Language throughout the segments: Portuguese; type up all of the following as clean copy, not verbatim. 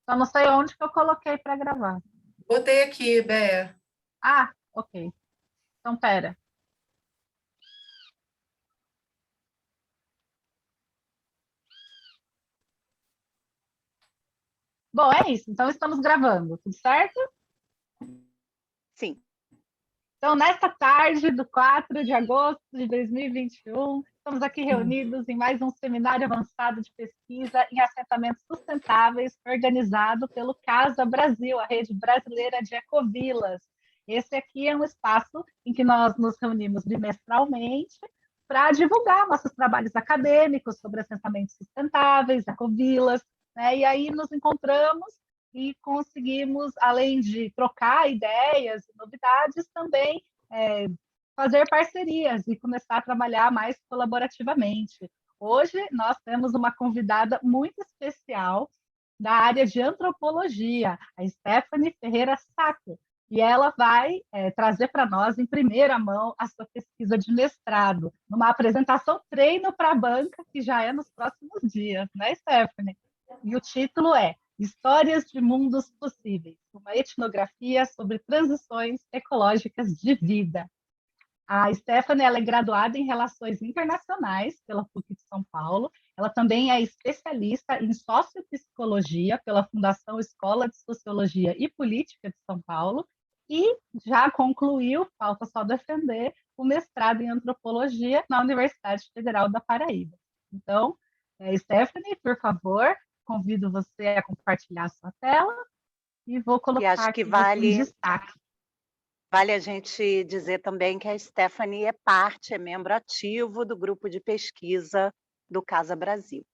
Só não sei onde que eu coloquei para gravar. Botei aqui, Bea. Ah, ok. Então, pera. Bom, é isso. Então, estamos gravando, tudo certo? Sim. Então, nesta tarde do 4 de agosto de 2021, estamos aqui reunidos em mais um seminário avançado de pesquisa em assentamentos sustentáveis, organizado pelo Casa Brasil, a rede brasileira de ecovilas. Esse aqui é um espaço em que nós nos reunimos bimestralmente para divulgar nossos trabalhos acadêmicos sobre assentamentos sustentáveis, ecovilas, né? E aí nos encontramos e conseguimos, além de trocar ideias e novidades, também fazer parcerias e começar a trabalhar mais colaborativamente. Hoje nós temos uma convidada muito especial da área de antropologia, a Stephanie Ferreira Saco, e ela vai trazer para nós, em primeira mão, a sua pesquisa de mestrado, numa apresentação treino para a banca, que já é nos próximos dias, né, Stephanie? E o título é Histórias de Mundos Possíveis, uma etnografia sobre transições ecológicas de vida. A Stephanie ela é graduada em Relações Internacionais pela PUC de São Paulo. Ela também é especialista em Sociopsicologia pela Fundação Escola de Sociologia e Política de São Paulo e já concluiu, falta só defender, o mestrado em Antropologia na Universidade Federal da Paraíba. Então, Stephanie, por favor, convido você a compartilhar a sua tela e vou colocar E acho que aqui você em destaque. vale a gente dizer também que a Stephanie é parte, é membro ativo do grupo de pesquisa do Casa Brasil.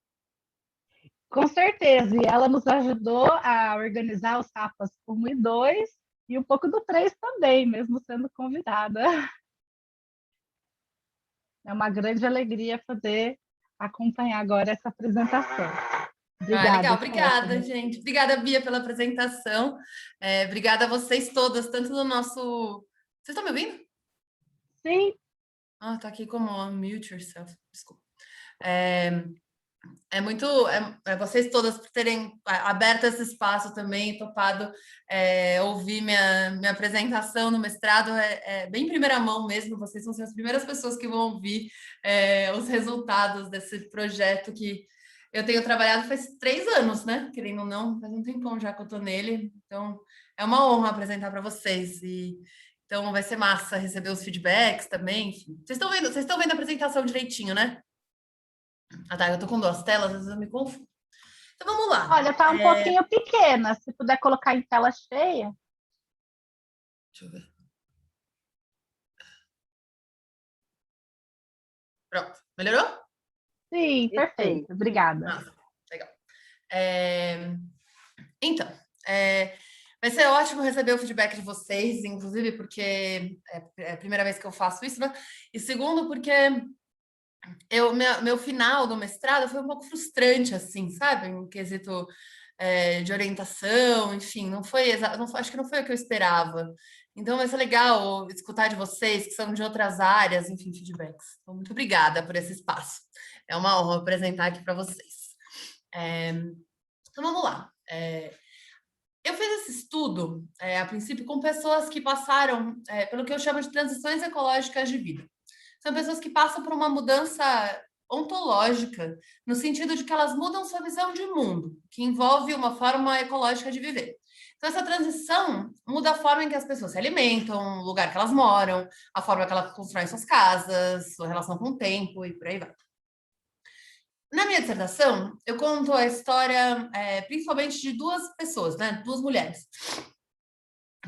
Com certeza, e ela nos ajudou a organizar os tapas 1 e 2 e um pouco do 3 também, mesmo sendo convidada. É uma grande alegria poder acompanhar agora essa apresentação. Obrigada, Legal, obrigada, Stephanie. gente. Obrigada, Bia, pela apresentação. Obrigada a vocês todas, tanto no nosso. Vocês estão me ouvindo? Sim. Ah, tá aqui como unmute yourself. Desculpa. Muito vocês todas por terem aberto esse espaço também, topado ouvir minha apresentação no mestrado, bem em primeira mão mesmo, vocês vão ser as primeiras pessoas que vão ouvir os resultados desse projeto que eu tenho trabalhado faz 3 anos, né? Querendo ou não, faz um tempão já que eu tô nele, então é uma honra apresentar para vocês, então vai ser massa receber os feedbacks também, enfim. Vocês estão vendo a apresentação direitinho, né? Ah, tá, eu tô com 2 telas, às vezes eu me confundo. Então vamos lá. Olha, tá um pouquinho pequena. Se puder colocar em tela cheia. Deixa eu ver. Pronto. Melhorou? Sim, perfeito. Obrigada. Legal. Então, vai ser ótimo receber o feedback de vocês, inclusive porque é a primeira vez que eu faço isso, né? E segundo, porque meu final do mestrado foi um pouco frustrante, assim, sabe? Um quesito de orientação, enfim, acho que não foi o que eu esperava. Então vai ser legal escutar de vocês, que são de outras áreas, enfim, feedbacks. Então, muito obrigada por esse espaço. É uma honra apresentar aqui para vocês. Então vamos lá. Eu fiz esse estudo, a princípio, com pessoas que passaram pelo que eu chamo de transições ecológicas de vida. São pessoas que passam por uma mudança ontológica, no sentido de que elas mudam sua visão de mundo, que envolve uma forma ecológica de viver. Então, essa transição muda a forma em que as pessoas se alimentam, o lugar que elas moram, a forma que elas constroem suas casas, sua relação com o tempo e por aí vai. Na minha dissertação, eu conto a história principalmente de 2 pessoas, né? 2 mulheres.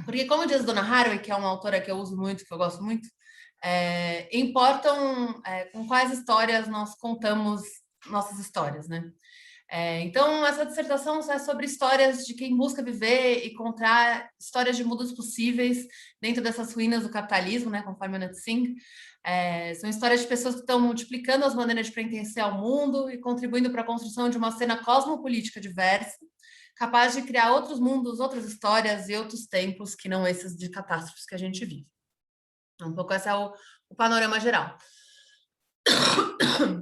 Porque, como diz Donna Haraway, que é uma autora que eu uso muito, que eu gosto muito, importam com quais histórias nós contamos nossas histórias, né? Então, essa dissertação é sobre histórias de quem busca viver e encontrar histórias de mundos possíveis dentro dessas ruínas do capitalismo, né, conforme Anat Singh. São histórias de pessoas que estão multiplicando as maneiras de pertencer ao mundo e contribuindo para a construção de uma cena cosmopolítica diversa, capaz de criar outros mundos, outras histórias e outros tempos que não esses de catástrofes que a gente vive. Um pouco esse é o panorama geral.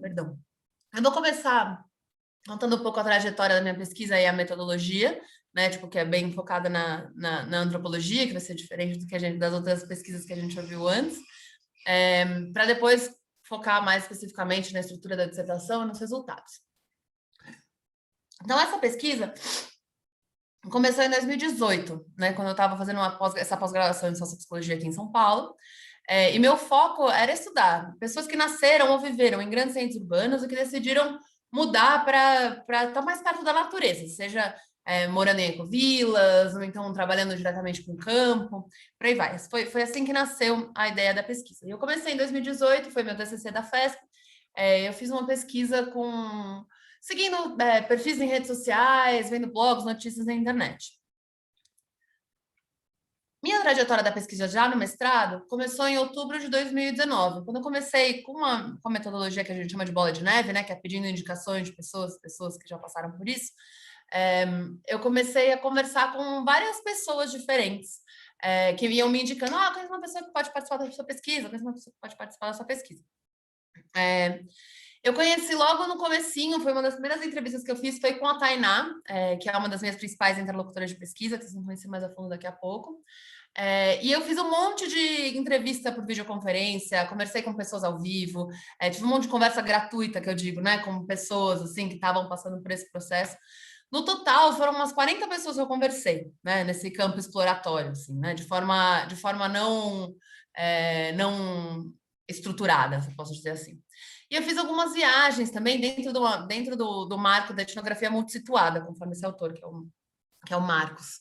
Perdão. Eu vou começar contando um pouco a trajetória da minha pesquisa e a metodologia, né? Tipo, que é bem focada na antropologia, que vai ser diferente do que das outras pesquisas que a gente ouviu antes, para depois focar mais especificamente na estrutura da dissertação e nos resultados. Então, essa pesquisa começou em 2018, né, quando eu estava fazendo essa pós-graduação em Sociopsicologia aqui em São Paulo, e meu foco era estudar pessoas que nasceram ou viveram em grandes centros urbanos e que decidiram mudar para estar mais perto da natureza, seja morando em ecovilas, ou então trabalhando diretamente com o campo, por aí vai. Foi assim que nasceu a ideia da pesquisa. E eu comecei em 2018, foi meu TCC da FESP, eu fiz uma pesquisa seguindo perfis em redes sociais, vendo blogs, notícias na internet. Minha trajetória da pesquisa já no mestrado começou em outubro de 2019, quando eu comecei com a metodologia que a gente chama de bola de neve, né, que é pedindo indicações de pessoas que já passaram por isso. Eu comecei a conversar com várias pessoas diferentes que iam me indicando, conheço uma pessoa que pode participar da sua pesquisa, conheço uma pessoa que pode participar da sua pesquisa. Eu conheci logo no comecinho, foi uma das primeiras entrevistas que eu fiz, foi com a Tainá, que é uma das minhas principais interlocutoras de pesquisa, que vocês vão conhecer mais a fundo daqui a pouco. E eu fiz um monte de entrevista por videoconferência, conversei com pessoas ao vivo, tive um monte de conversa gratuita, que eu digo, né, com pessoas assim que estavam passando por esse processo. No total, foram umas 40 pessoas que eu conversei, né, nesse campo exploratório, assim, né, de forma não estruturada, se eu posso dizer assim. E eu fiz algumas viagens também dentro do marco da etnografia multissituada, conforme esse autor, que é o Marcos.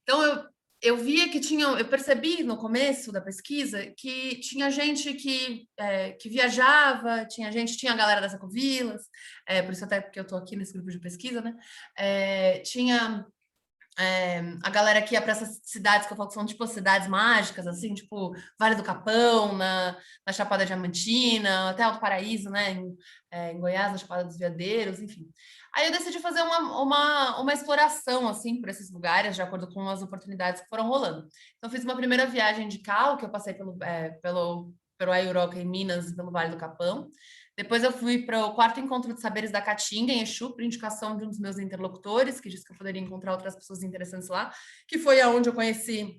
Então, eu via que eu percebi no começo da pesquisa que tinha gente que viajava, tinha a galera das ecovilas, por isso até porque eu estou aqui nesse grupo de pesquisa, né? Tinha a galera que ia para essas cidades que eu falo que são tipo cidades mágicas, assim, tipo Vale do Capão, na Chapada Diamantina, até Alto Paraíso, né, em Goiás, na Chapada dos Veadeiros, enfim. Aí eu decidi fazer uma exploração, assim, por esses lugares, de acordo com as oportunidades que foram rolando. Então, fiz uma primeira viagem de carro, que eu passei pelo Aiuroca, em Minas, e pelo Vale do Capão. Depois eu fui para o 4º Encontro de Saberes da Caatinga, em Exu, por indicação de um dos meus interlocutores, que disse que eu poderia encontrar outras pessoas interessantes lá, que foi aonde eu conheci,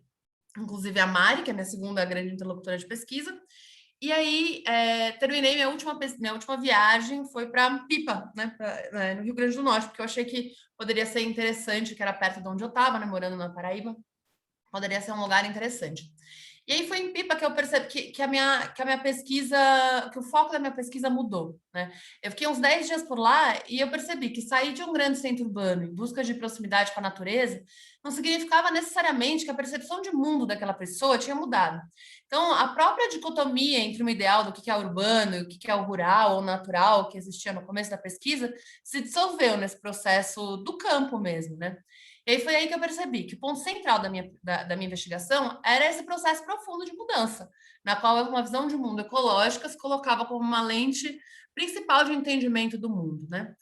inclusive, a Mari, que é minha segunda grande interlocutora de pesquisa. E aí, terminei minha última viagem, foi para Pipa, né, no Rio Grande do Norte, porque eu achei que poderia ser interessante, que era perto de onde eu estava, né, morando na Paraíba, poderia ser um lugar interessante. E aí foi em Pipa que eu percebi que a minha pesquisa, que o foco da minha pesquisa mudou, né? Eu fiquei uns 10 dias por lá e eu percebi que sair de um grande centro urbano em busca de proximidade com a natureza não significava necessariamente que a percepção de mundo daquela pessoa tinha mudado. Então, a própria dicotomia entre o ideal do que é urbano e o que é o rural ou natural que existia no começo da pesquisa se dissolveu nesse processo do campo mesmo, né? E aí foi aí que eu percebi que o ponto central da minha investigação era esse processo profundo de mudança, na qual uma visão de mundo ecológica se colocava como uma lente principal de entendimento do mundo, né?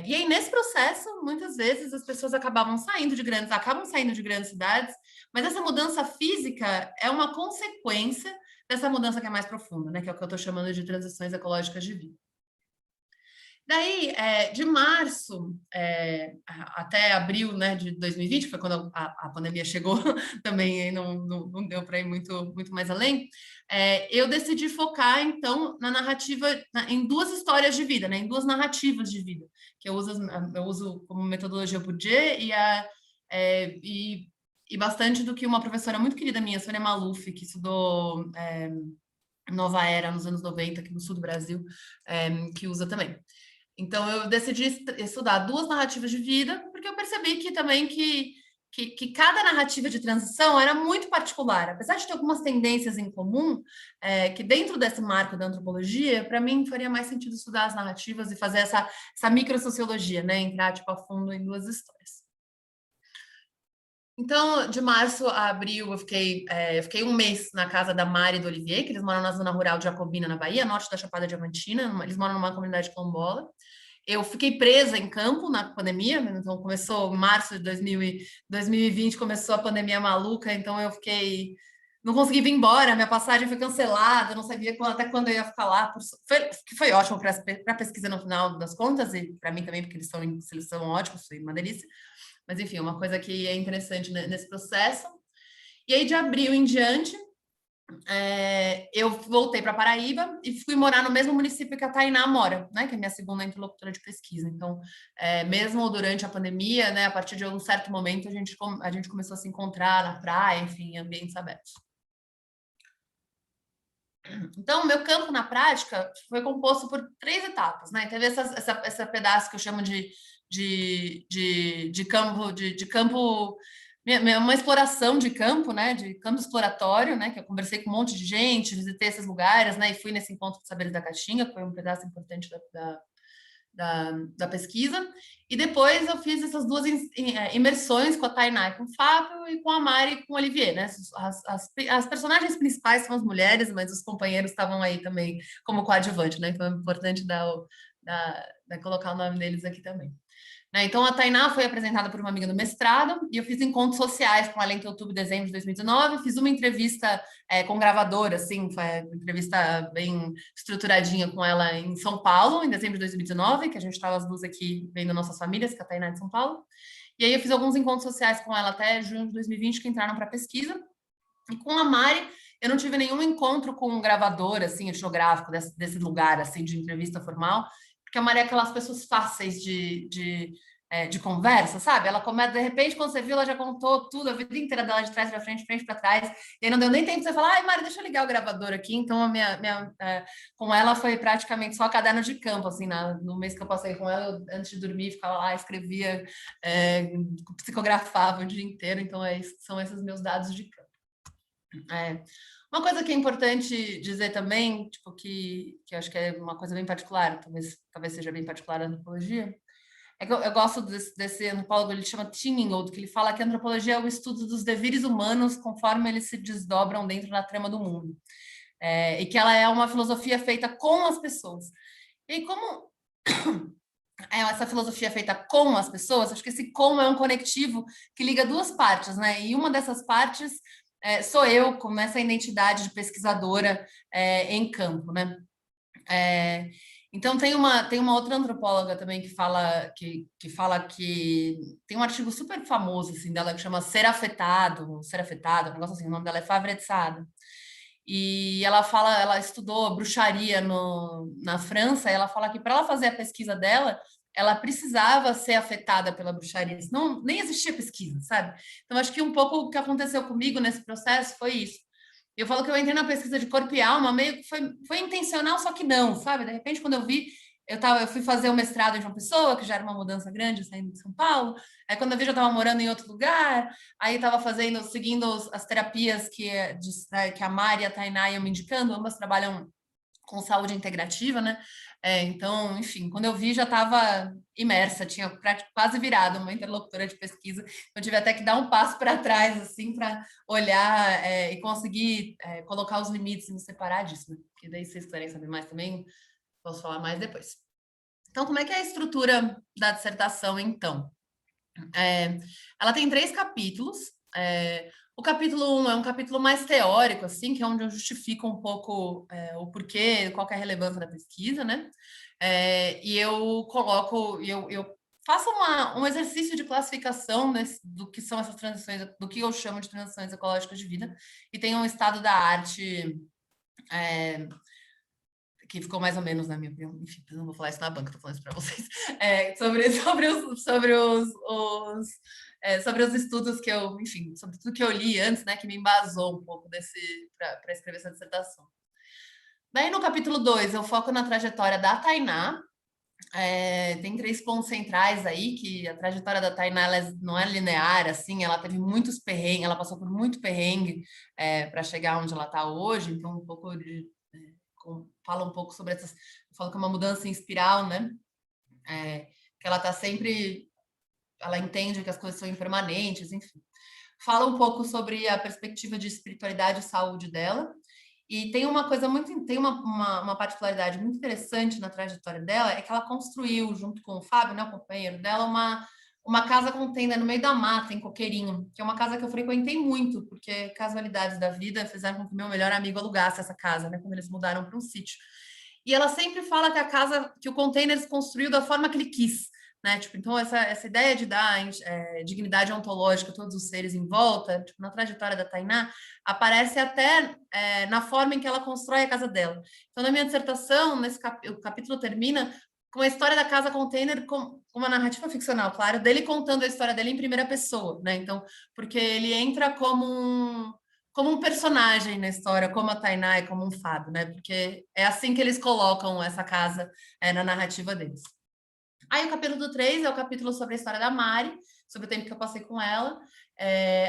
E aí, nesse processo, muitas vezes as pessoas acabam saindo de grandes cidades, mas essa mudança física é uma consequência dessa mudança que é mais profunda, né? Que é o que eu estou chamando de transições ecológicas de vida. Daí, de março até abril, né, de 2020, foi quando a pandemia chegou, também não deu para ir muito mais além, eu decidi focar, então, na narrativa, em duas histórias de vida, né, em duas narrativas de vida, que eu uso como metodologia Bourdieu e bastante do que uma professora muito querida minha, Sônia Maluf, que estudou Nova Era nos anos 90, aqui no sul do Brasil, que usa também. Então, eu decidi estudar duas narrativas de vida, porque eu percebi que também que cada narrativa de transição era muito particular. Apesar de ter algumas tendências em comum, que dentro desse marco da antropologia, para mim, faria mais sentido estudar as narrativas e fazer essa microsociologia, né? Entrar, tipo, a fundo em duas histórias. Então, de março a abril, eu fiquei um mês na casa da Mari e do Olivier, que eles moram na zona rural de Jacobina, na Bahia, norte da Chapada Diamantina, eles moram numa comunidade quilombola. Eu fiquei presa em campo na pandemia, então começou em março de 2020, começou a pandemia maluca, então eu fiquei não consegui vir embora, minha passagem foi cancelada, não sabia até quando eu ia ficar lá. Que foi ótimo para a pesquisa no final das contas, e para mim também, porque eles são ótimos, foi uma delícia. Mas, enfim, uma coisa que é interessante nesse processo. E aí, de abril em diante, eu voltei para Paraíba e fui morar no mesmo município que a Tainá mora, né, que é minha segunda interlocutora de pesquisa. Então, mesmo durante a pandemia, né, a partir de um certo momento, a gente começou a se encontrar na praia, enfim, em ambientes abertos. Então, o meu campo na prática foi composto por 3 etapas, né? Teve essa pedaço que eu chamo de campo, uma exploração de campo, né? De campo exploratório, né? Que eu conversei com um monte de gente, visitei esses lugares, né? E fui nesse encontro de saberes da Caatinga, que foi um pedaço importante da pesquisa, e depois eu fiz essas 2 imersões com a Tainá e com o Fábio, e com a Mari e com o Olivier, né? As personagens principais são as mulheres, mas os companheiros estavam aí também como coadjuvante, né? Então é importante colocar o nome deles aqui também. Né? Então, a Tainá foi apresentada por uma amiga do mestrado, e eu fiz encontros sociais com ela entre outubro e dezembro de 2019, fiz uma entrevista com gravadora, assim, foi uma entrevista bem estruturadinha com ela em São Paulo, em dezembro de 2019, que a gente estava as 2 aqui vendo nossas famílias, que a Tainá é de São Paulo, e aí eu fiz alguns encontros sociais com ela até junho de 2020, que entraram para pesquisa, e com a Mari, eu não tive nenhum encontro com um gravador, assim, etnográfico, desse lugar, assim, de entrevista formal, porque a Mari é aquelas pessoas fáceis de conversa, sabe? Ela começa, de repente, quando você viu, ela já contou tudo, a vida inteira dela, de trás para frente para trás, e aí não deu nem tempo de você falar, ai, Mari, deixa eu ligar o gravador aqui. Então, com ela foi praticamente só caderno de campo, assim, no mês que eu passei com ela, eu, antes de dormir, ficava lá, escrevia, psicografava o dia inteiro. Então, são esses meus dados de campo. Uma coisa que é importante dizer também, tipo, que eu acho que é uma coisa bem particular, talvez seja bem particular a antropologia, é que eu gosto desse antropólogo, ele chama Tim Ingold, que ele fala que a antropologia é o estudo dos devires humanos conforme eles se desdobram dentro da trama do mundo. E que ela é uma filosofia feita com as pessoas. E como essa filosofia é feita com as pessoas, acho que esse com é um conectivo que liga 2 partes, né? E uma dessas partes sou eu, com essa identidade de pesquisadora em campo, né? Então tem uma outra antropóloga também que fala que tem um artigo super famoso assim dela que chama Ser Afetado, um negócio assim, o nome dela é Favre de Sade. E ela estudou bruxaria na França, e ela fala que para ela fazer a pesquisa dela, ela precisava ser afetada pela bruxaria, senão nem existia pesquisa, sabe? Então acho que um pouco o que aconteceu comigo nesse processo foi isso. Eu falo que eu entrei na pesquisa de corpo e alma, meio que foi intencional, só que não, sabe? De repente, quando eu vi, eu fui fazer o mestrado em João Pessoa, que já era uma mudança grande, saindo de São Paulo. Aí, quando eu vi, já estava morando em outro lugar. Aí, estava seguindo as terapias que a Mari e a Tainá iam me indicando. Ambas trabalham com saúde integrativa, né? Então, enfim, quando eu vi, já estava imersa, tinha quase virado uma interlocutora de pesquisa. Eu tive até que dar um passo para trás, assim, para olhar e conseguir colocar os limites e me separar disso, né? Porque daí, se vocês quiserem saber mais também, posso falar mais depois. Então, como é que é a estrutura da dissertação, então? Ela tem 3 capítulos. O capítulo 1 é um capítulo mais teórico, assim, que é onde eu justifico um pouco o porquê, qual que é a relevância da pesquisa, né? E eu faço um exercício de classificação do que são essas transições, do que eu chamo de transições ecológicas de vida, e tem um estado da arte que ficou mais ou menos na minha opinião, enfim, eu não vou falar isso na banca, estou falando isso para vocês, sobre os estudos que eu, enfim, sobre tudo que eu li antes, né, que me embasou um pouco para escrever essa dissertação. Daí, no capítulo 2, eu foco na trajetória da Tainá. Tem 3 pontos centrais aí, que a trajetória da Tainá ela não é linear, assim, ela teve muitos perrengues, ela passou por muito perrengue para chegar onde ela está hoje, então um pouco fala um pouco sobre essas, falo que é uma mudança em espiral, né? Que ela está sempre, ela entende que as coisas são impermanentes, enfim. Fala um pouco sobre a perspectiva de espiritualidade e saúde dela. E tem uma coisa tem uma particularidade muito interessante na trajetória dela, é que ela construiu, junto com o Fábio, né, o companheiro dela, uma casa com tenda no meio da mata, em Coqueirinho, que é uma casa que eu frequentei muito, porque casualidades da vida fizeram com que meu melhor amigo alugasse essa casa, né, quando eles mudaram para um sítio. E ela sempre fala que a casa, que o container se construiu da forma que ele quis, né? Tipo, então, essa ideia de dar dignidade ontológica a todos os seres em volta, tipo, na trajetória da Tainá, aparece até na forma em que ela constrói a casa dela. Então, na minha dissertação, o capítulo termina com a história da casa container com uma narrativa ficcional, claro, dele contando a história dele em primeira pessoa, né? Então, porque ele entra como um personagem na história, como a Tainá e como um fado, né? Porque é assim que eles colocam essa casa na narrativa deles. Aí o capítulo 3 é o capítulo sobre a história da Mari, sobre o tempo que eu passei com ela.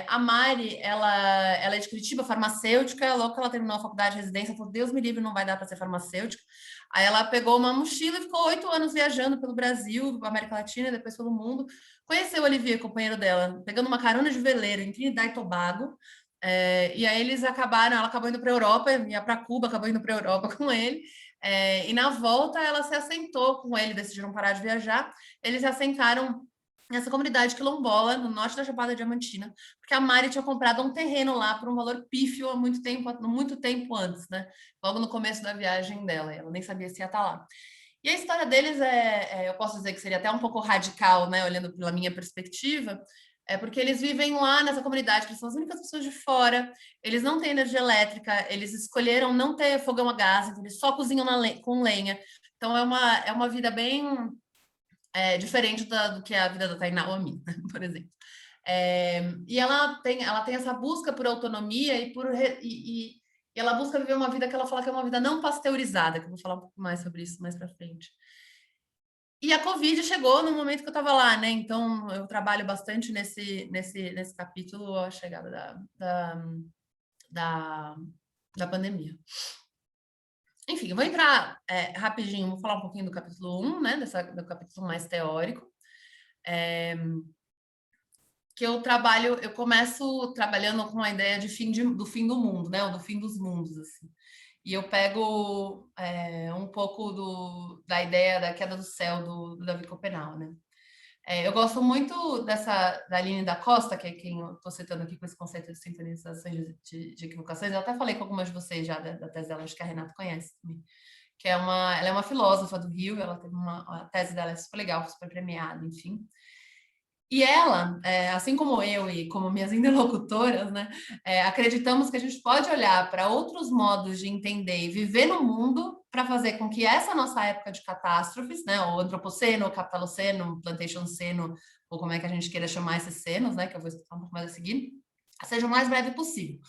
A Mari, ela é de Curitiba, farmacêutica, logo que ela terminou a faculdade de residência, falou, Deus me livre, não vai dar para ser farmacêutica. Aí ela pegou uma mochila e ficou 8 anos viajando pelo Brasil, América Latina, depois pelo mundo. Conheceu o Olivier, companheiro dela, pegando uma carona de veleiro em Trinidad e Tobago. E aí ela acabou indo para a Europa, ia para Cuba, acabou indo para a Europa com ele. E na volta ela se assentou com ele, decidiram parar de viajar. Eles se assentaram nessa comunidade quilombola, no norte da Chapada Diamantina, porque a Mari tinha comprado um terreno lá por um valor pífio há muito tempo antes, né? Logo no começo da viagem dela, ela nem sabia se ia estar lá. E a história deles eu posso dizer que seria até um pouco radical, né? Olhando pela minha perspectiva, porque eles vivem lá nessa comunidade, que eles são as únicas pessoas de fora, eles não têm energia elétrica, eles escolheram não ter fogão a gás, então eles só cozinham com lenha. Então é uma vida bem diferente do que é a vida da Tainá ou a minha, por exemplo. E ela tem essa busca por autonomia e ela busca viver uma vida que ela fala que é uma vida não pasteurizada, que eu vou falar um pouco mais sobre isso mais para frente. E a Covid chegou no momento que eu estava lá, né? Então, eu trabalho bastante nesse capítulo, a chegada da pandemia. Enfim, eu vou entrar rapidinho, vou falar um pouquinho do capítulo 1, né? Do capítulo mais teórico. Que eu começo trabalhando com a ideia do fim do mundo, né? Ou do fim dos mundos, assim. E eu pego um pouco da ideia da queda do céu do Davi Copenau, né? Eu gosto muito da Aline da Costa, que é quem eu estou citando aqui com esse conceito de sintonização de equivocações. Eu até falei com algumas de vocês já da tese dela, acho que a Renata conhece também. Ela é uma filósofa do Rio, ela teve a tese dela é super legal, super premiada, enfim. E ela, assim como eu e como minhas interlocutoras, né, acreditamos que a gente pode olhar para outros modos de entender e viver no mundo para fazer com que essa nossa época de catástrofes, né, o antropoceno, o capitaloceno, o plantationceno, ou como é que a gente queira chamar esses cenos, né, que eu vou explicar um pouco mais a seguir, seja o mais breve possível.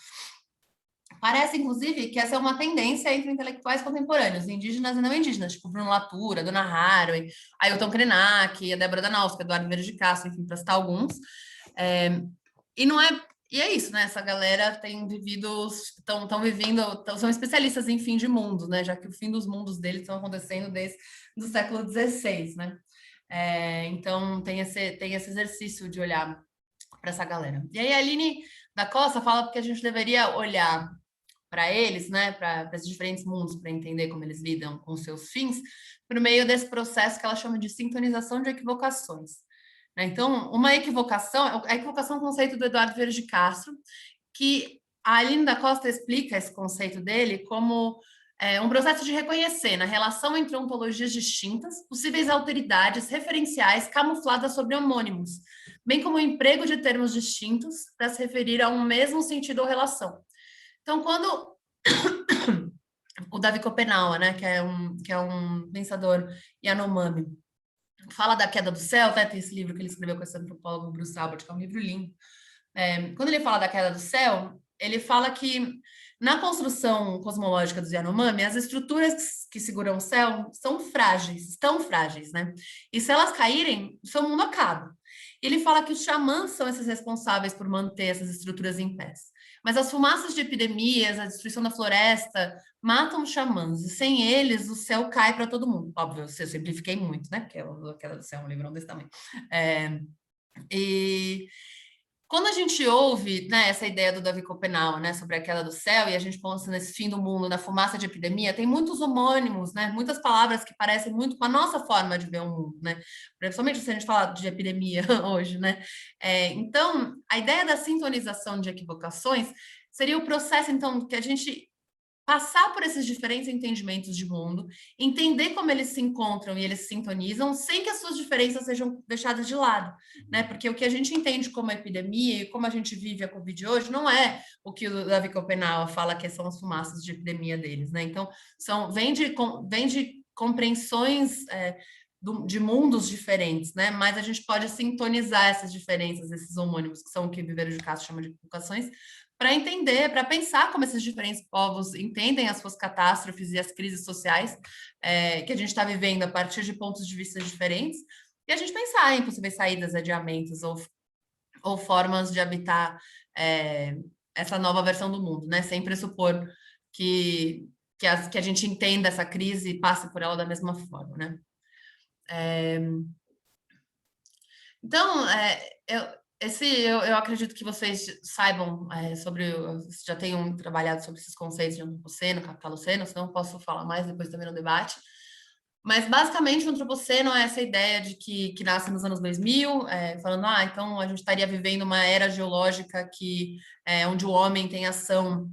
Parece, inclusive, que essa é uma tendência entre intelectuais contemporâneos, indígenas e não indígenas, tipo Bruno Latour, Donna Haraway, Ailton Krenak, a Débora Danowska, Eduardo Vieira de Castro, enfim, para citar alguns. E é isso, né? Essa galera são especialistas em fim de mundo, né? Já que o fim dos mundos deles estão acontecendo desde o século XVI, né? Então tem esse exercício de olhar para essa galera. E aí a Aline da Costa fala que a gente deveria olhar para eles, né, para esses diferentes mundos, para entender como eles lidam com seus fins, por meio desse processo que ela chama de sintonização de equivocações. Então, a equivocação é um conceito do Eduardo Vieira de Castro, que a Aline da Costa explica esse conceito dele como um processo de reconhecer, na relação entre ontologias distintas, possíveis alteridades referenciais camufladas sobre homônimos, bem como o emprego de termos distintos para se referir a um mesmo sentido ou relação. Então, quando o Davi Copenau, né, que é um pensador Yanomami, fala da queda do céu, né, tem esse livro que ele escreveu com esse antropólogo Bruce Albert, que é um livro lindo. Quando ele fala da queda do céu, ele fala que na construção cosmológica dos Yanomami, as estruturas que seguram o céu estão frágeis, né? E se elas caírem, o seu mundo acaba. Ele fala que os xamãs são esses responsáveis por manter essas estruturas em pé. Mas as fumaças de epidemias, a destruição da floresta, matam os xamãs. E sem eles, o céu cai para todo mundo. Óbvio, eu simplifiquei muito, né? Porque a queda do céu é um livrão desse tamanho. quando a gente ouve, né, essa ideia do Davi Copenau, né, sobre a queda do céu, e a gente pensa nesse fim do mundo, na fumaça de epidemia, tem muitos homônimos, né, muitas palavras que parecem muito com a nossa forma de ver o mundo, né, principalmente se a gente fala de epidemia hoje, né. Então, a ideia da sintonização de equivocações seria o processo, então, que a gente passar por esses diferentes entendimentos de mundo, entender como eles se encontram e eles se sintonizam, sem que as suas diferenças sejam deixadas de lado, né? Porque o que a gente entende como epidemia e como a gente vive a Covid hoje não é o que o Davi Copenau fala que são as fumaças de epidemia deles, né? Então, vem de compreensões de mundos diferentes, né? Mas a gente pode sintonizar essas diferenças, esses homônimos, que são o que o Viveiro de Castro chama de equivocações, para entender, para pensar como esses diferentes povos entendem as suas catástrofes e as crises sociais que a gente está vivendo a partir de pontos de vista diferentes, e a gente pensar em possíveis saídas, adiamentos ou formas de habitar essa nova versão do mundo, né? Sem pressupor que a gente entenda essa crise e passe por ela da mesma forma, né? Então, eu acredito que vocês saibam sobre, já tenham trabalhado sobre esses conceitos de antropoceno, capitaloceno, senão eu posso falar mais depois também no debate. Mas, basicamente, o antropoceno é essa ideia de que nasce nos anos 2000, falando, então a gente estaria vivendo uma era geológica onde o homem tem ação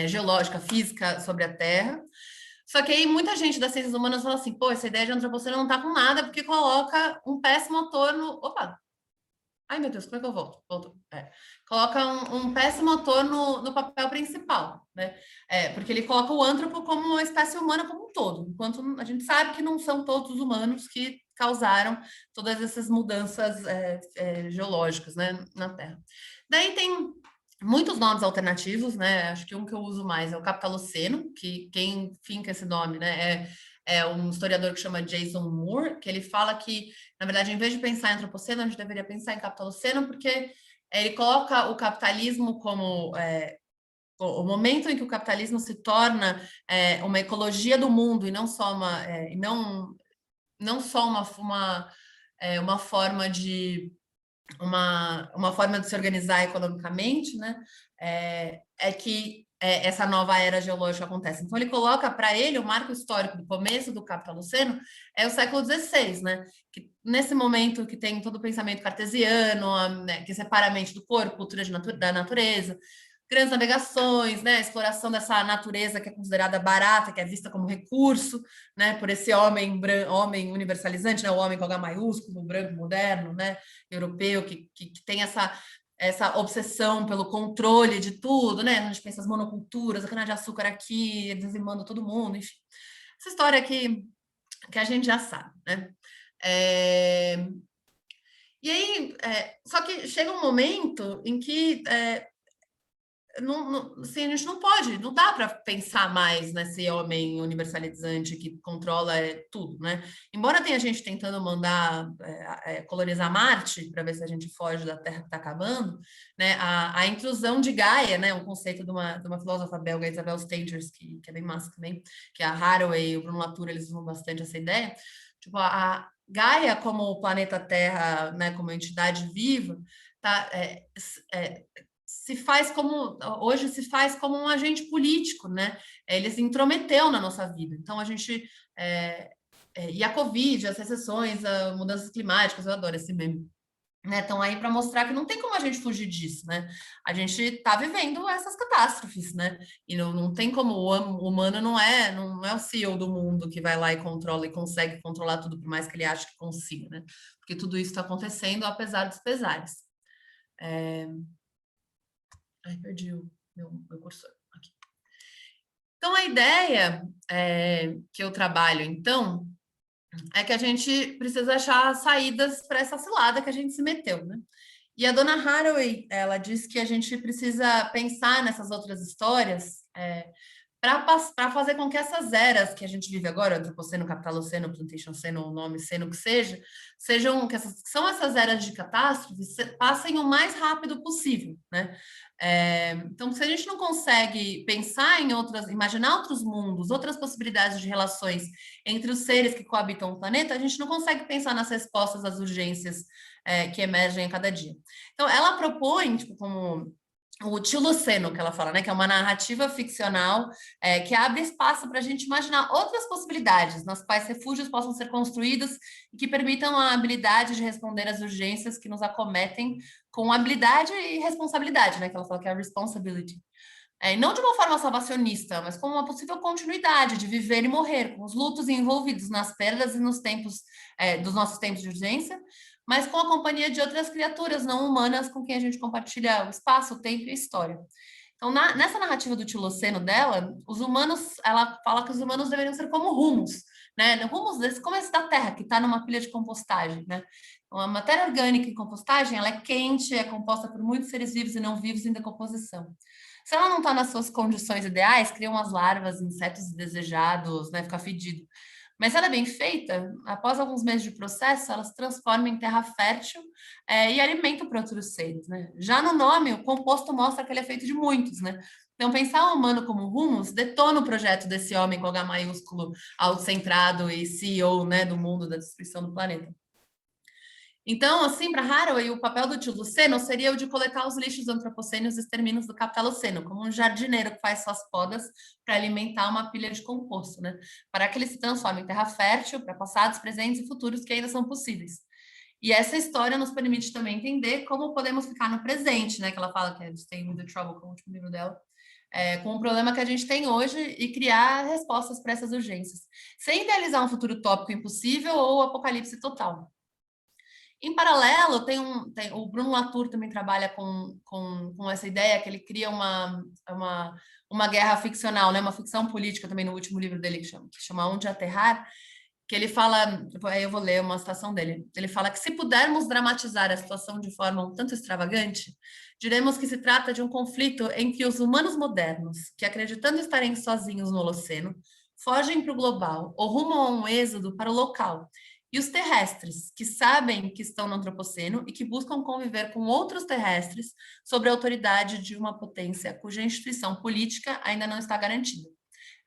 geológica, física sobre a Terra. Só que aí muita gente das ciências humanas fala assim, pô, essa ideia de antropoceno não está com nada, porque coloca um péssimo ator no... Opa! Ai, meu Deus, como é que eu volto? Volto. Coloca um péssimo ator no papel principal, né? Porque ele coloca o antropo como uma espécie humana como um todo, enquanto a gente sabe que não são todos os humanos que causaram todas essas mudanças geológicas, né, na Terra. Daí tem muitos nomes alternativos, né? Acho que um que eu uso mais é o Capitaloceno, que quem finca esse nome, né, é um historiador que chama Jason Moore, que ele fala que, na verdade, em vez de pensar em antropoceno, a gente deveria pensar em capitaloceno, porque ele coloca o capitalismo como o momento em que o capitalismo se torna uma ecologia do mundo e não só uma forma de uma forma de se organizar economicamente, né? Que essa nova era geológica acontece. Então, ele coloca para ele o marco histórico do começo do Capitaloceno é o século XVI, né? Que, nesse momento que tem todo o pensamento cartesiano, né? Que separa a mente do corpo, cultura da natureza, grandes navegações, né? A exploração dessa natureza que é considerada barata, que é vista como recurso, né? Por esse homem universalizante, né? O homem com H maiúsculo, branco moderno, né? Europeu, que tem essa obsessão pelo controle de tudo, né? A gente pensa as monoculturas, a cana-de-açúcar aqui, dizimando todo mundo, enfim. Essa história que a gente já sabe, né? E aí, só que chega um momento em que assim, a gente não pode, não dá para pensar mais nesse homem universalizante que controla tudo, né? Embora tenha gente tentando mandar colonizar Marte para ver se a gente foge da Terra que está acabando, né? A intrusão de Gaia, né? Um conceito de uma filósofa belga, Isabel Stengers, que é bem massa também, que a Haraway e o Bruno Latour, eles usam bastante essa ideia. Tipo, a Gaia como o planeta Terra, né? Como entidade viva, tá? Hoje se faz como um agente político, né? Ele se intrometeu na nossa vida. Então, a gente... e a Covid, as recessões, as mudanças climáticas, eu adoro esse meme. Né, estão aí para mostrar que não tem como a gente fugir disso, né? A gente está vivendo essas catástrofes, né? E não tem como, o humano não é o CEO do mundo que vai lá e controla e consegue controlar tudo, por mais que ele ache que consiga, né? Porque tudo isso está acontecendo apesar dos pesares. Ai, perdi o meu cursor aqui. Então, a ideia que eu trabalho, então, é que a gente precisa achar saídas para essa cilada que a gente se meteu, né? E a dona Haraway, ela diz que a gente precisa pensar nessas outras histórias para fazer com que essas eras que a gente vive agora, antropoceno, capitaloceno, plantationoceno, o nome seno que seja, que são essas eras de catástrofe, passem o mais rápido possível, né? Então, se a gente não consegue pensar imaginar outros mundos, outras possibilidades de relações entre os seres que coabitam o planeta, a gente não consegue pensar nas respostas às urgências que emergem a cada dia. Então, ela propõe, tipo, como o Tiloceno, que ela fala, né? Que é uma narrativa ficcional que abre espaço para a gente imaginar outras possibilidades, nas quais refúgios possam ser construídos e que permitam a habilidade de responder às urgências que nos acometem com habilidade e responsabilidade, né? Que ela fala que é a responsibility. Não de uma forma salvacionista, mas como uma possível continuidade de viver e morrer, com os lutos envolvidos nas perdas e nos tempos dos nossos tempos de urgência, mas com a companhia de outras criaturas não humanas com quem a gente compartilha o espaço, o tempo e a história. Então, nessa narrativa do Tiloceno dela, ela fala que os humanos deveriam ser como humus, né? Humus como esse da terra, que está numa pilha de compostagem, né? Então, a matéria orgânica em compostagem, ela é quente, é composta por muitos seres vivos e não vivos em decomposição. Se ela não está nas suas condições ideais, cria umas larvas, insetos indesejados, né? Fica fedido. Mas se ela é bem feita, após alguns meses de processo, ela se transforma em terra fértil e alimento para outros seres, né? Já no nome, o composto mostra que ele é feito de muitos, né? Então, pensar o humano como humus detona o projeto desse homem com H maiúsculo, autocentrado e CEO, né, do mundo, da destruição do planeta. Então, assim, para Haraway, o papel do Tiloceno seria o de coletar os lixos antropocênios e extermínios do capitaloceno, como um jardineiro que faz suas podas para alimentar uma pilha de composto, né? Para que ele se transforme em terra fértil para passados, presentes e futuros que ainda são possíveis. E essa história nos permite também entender como podemos ficar no presente, né? Que ela fala que é Staying with the Trouble, que é o último livro dela, com o problema que a gente tem hoje e criar respostas para essas urgências, sem idealizar um futuro utópico impossível ou apocalipse total. Em paralelo, o Bruno Latour também trabalha com essa ideia que ele cria uma guerra ficcional, né? Uma ficção política também no último livro dele, que chama Onde Aterrar, que ele fala, aí eu vou ler uma citação dele, ele fala que se pudermos dramatizar a situação de forma um tanto extravagante, diremos que se trata de um conflito entre os humanos modernos, que acreditando estarem sozinhos no Holoceno, fogem para o global ou rumam a um êxodo para o local, e os terrestres, que sabem que estão no antropoceno e que buscam conviver com outros terrestres sob a autoridade de uma potência cuja instituição política ainda não está garantida.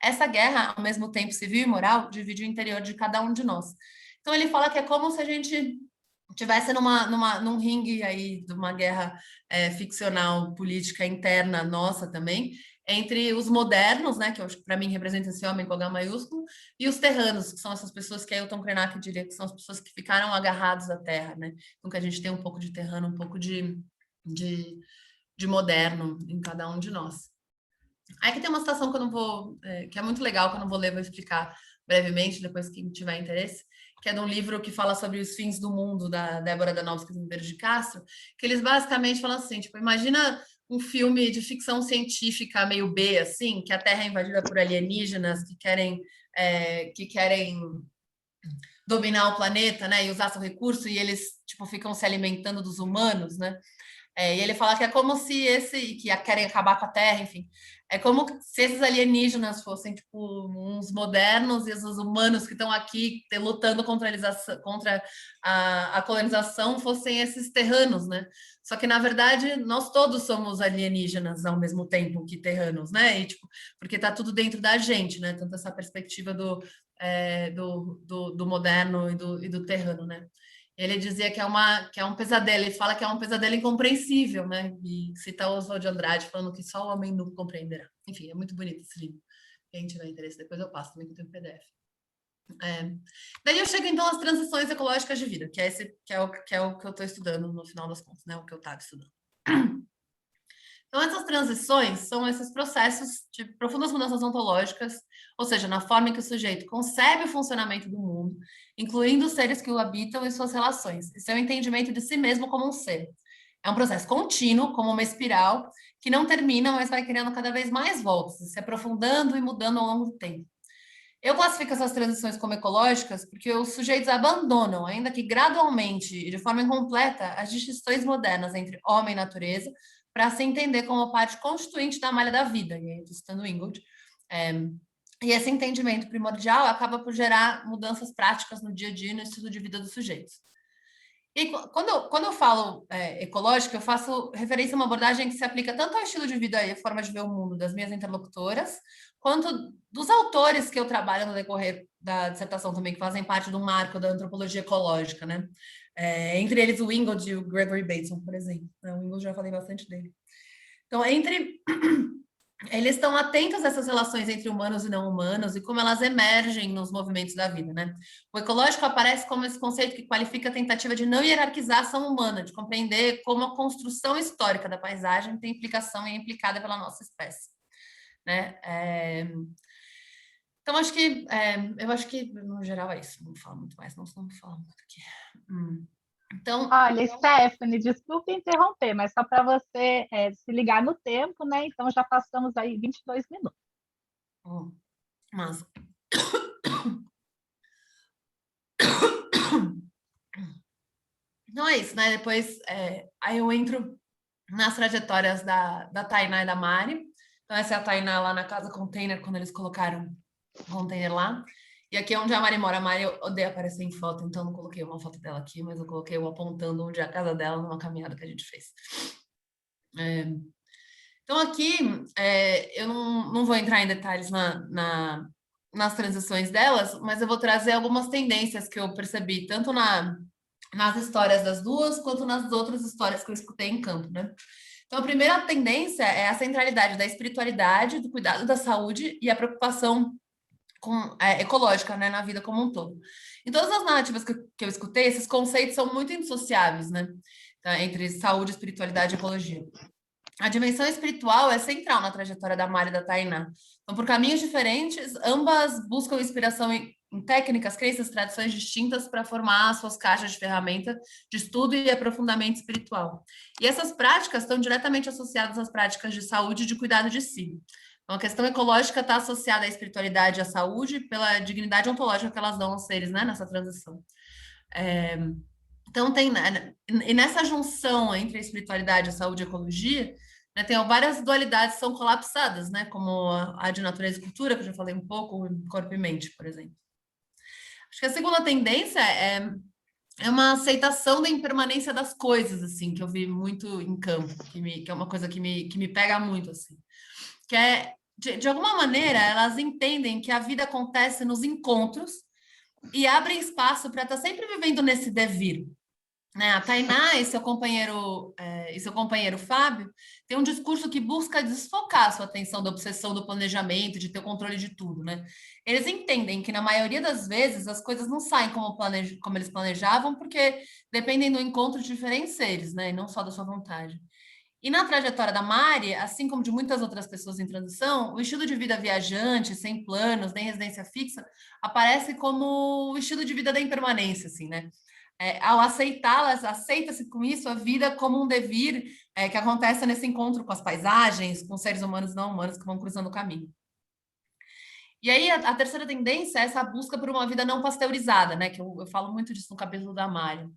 Essa guerra, ao mesmo tempo civil e moral, divide o interior de cada um de nós. Então ele fala que é como se a gente tivesse num ringue aí de uma guerra ficcional política interna nossa também, entre os modernos, né, que para mim representa esse homem com H maiúsculo, e os terranos, que são essas pessoas que Ailton Krenak diria que são as pessoas que ficaram agarrados à terra, né? Então que a gente tem um pouco de terrano, um pouco de moderno em cada um de nós. Aí que tem uma citação que eu não vou, que é muito legal, que eu não vou ler, vou explicar brevemente, depois quem tiver interesse, que é de um livro que fala sobre os fins do mundo, da Débora Danowski e Medeiros de Castro, que eles basicamente falam assim, tipo, imagina um filme de ficção científica meio B, assim, que a Terra é invadida por alienígenas que querem dominar o planeta, né, e usar seu recurso, e eles, tipo, ficam se alimentando dos humanos, né? E ele fala que é como se que querem acabar com a Terra, enfim. É como se esses alienígenas fossem, tipo, uns modernos e os humanos que estão aqui lutando contra a colonização fossem esses terranos, né? Só que, na verdade, nós todos somos alienígenas ao mesmo tempo que terranos, né? E, tipo, porque está tudo dentro da gente, né? Tanto essa perspectiva do moderno e do terrano, né? Ele dizia que é um pesadelo, ele fala que é um pesadelo incompreensível, né? E cita o Oswald de Andrade falando que só o homem nu compreenderá. Enfim, é muito bonito esse livro. Quem tiver interesse, depois eu passo também, que eu tenho PDF. Daí eu chego então às transições ecológicas de vida, que é o que eu estou estudando no final das contas, né? O que eu estava estudando. Então, essas transições são esses processos de profundas mudanças ontológicas, ou seja, na forma em que o sujeito concebe o funcionamento do mundo, incluindo os seres que o habitam e suas relações, e seu entendimento de si mesmo como um ser. É um processo contínuo, como uma espiral, que não termina, mas vai criando cada vez mais voltas, se aprofundando e mudando ao longo do tempo. Eu classifico essas transições como ecológicas porque os sujeitos abandonam, ainda que gradualmente e de forma incompleta, as distinções modernas entre homem e natureza, para se entender como parte constituinte da malha da vida, e aí estou citando Ingold, E esse entendimento primordial acaba por gerar mudanças práticas no dia a dia e no estilo de vida dos sujeitos. E quando eu falo ecológica, eu faço referência a uma abordagem que se aplica tanto ao estilo de vida e a forma de ver o mundo das minhas interlocutoras, quanto dos autores que eu trabalho no decorrer da dissertação também, que fazem parte do marco da antropologia ecológica, né? Entre eles o Ingold e o Gregory Bateson, por exemplo. O Ingold já falei bastante dele. Então, eles estão atentos a essas relações entre humanos e não humanos e como elas emergem nos movimentos da vida, né? O ecológico aparece como esse conceito que qualifica a tentativa de não hierarquizar a ação humana, de compreender como a construção histórica da paisagem tem implicação e é implicada pela nossa espécie, né? Então, eu acho que, no geral, é isso. Não vou falar muito mais, não, senão vou falar muito aqui. Então, Olha, Stephanie, desculpe interromper, mas só para você se ligar no tempo, né? Então já passamos aí 22 minutos. Mas não é isso, né? Depois aí eu entro nas trajetórias da Tainá e da Mari. Então, essa é a Tainá lá na Casa Container, quando eles colocaram o container lá. E aqui é onde a Mari mora. A Mari odeia aparecer em foto, então não coloquei uma foto dela aqui, mas eu coloquei eu apontando onde é a casa dela numa caminhada que a gente fez. Então, aqui eu não vou entrar em detalhes nas transições delas, mas eu vou trazer algumas tendências que eu percebi, tanto nas histórias das duas, quanto nas outras histórias que eu escutei em campo, né? Então, a primeira tendência é a centralidade da espiritualidade, do cuidado da saúde e a preocupação ecológica, né, na vida como um todo. Em todas as narrativas que eu escutei, esses conceitos são muito indissociáveis, né? Então, entre saúde, espiritualidade e ecologia. A dimensão espiritual é central na trajetória da Mari e da Tainá. Então, por caminhos diferentes, ambas buscam inspiração em técnicas, crenças, tradições distintas para formar suas caixas de ferramenta de estudo e aprofundamento espiritual. E essas práticas estão diretamente associadas às práticas de saúde e de cuidado de si. Então, a questão ecológica está associada à espiritualidade e à saúde pela dignidade ontológica que elas dão aos seres, né, nessa transição. Então, e nessa junção entre a espiritualidade, a saúde e a ecologia, né, tem várias dualidades que são colapsadas, né, como a de natureza e cultura, que eu já falei um pouco, corpo e mente, por exemplo. Acho que a segunda tendência é uma aceitação da impermanência das coisas, assim, que eu vi muito em campo, que é uma coisa que me pega muito, assim. Que é, de alguma maneira, elas entendem que a vida acontece nos encontros e abrem espaço para estar sempre vivendo nesse devir. Né? A Tainá e seu companheiro Fábio têm um discurso que busca desfocar a sua atenção da obsessão do planejamento, de ter o controle de tudo. Né? Eles entendem que, na maioria das vezes, as coisas não saem como eles planejavam, porque dependem do encontro de diferentes seres, né? E não só da sua vontade. E na trajetória da Mari, assim como de muitas outras pessoas em transição, o estilo de vida viajante, sem planos, nem residência fixa, aparece como o estilo de vida da impermanência, assim, né? Ao aceitá-las, aceita-se com isso a vida como um devir que acontece nesse encontro com as paisagens, com seres humanos e não humanos que vão cruzando o caminho. E aí, a terceira tendência é essa busca por uma vida não pasteurizada, né? Que eu falo muito disso no capítulo da Mari.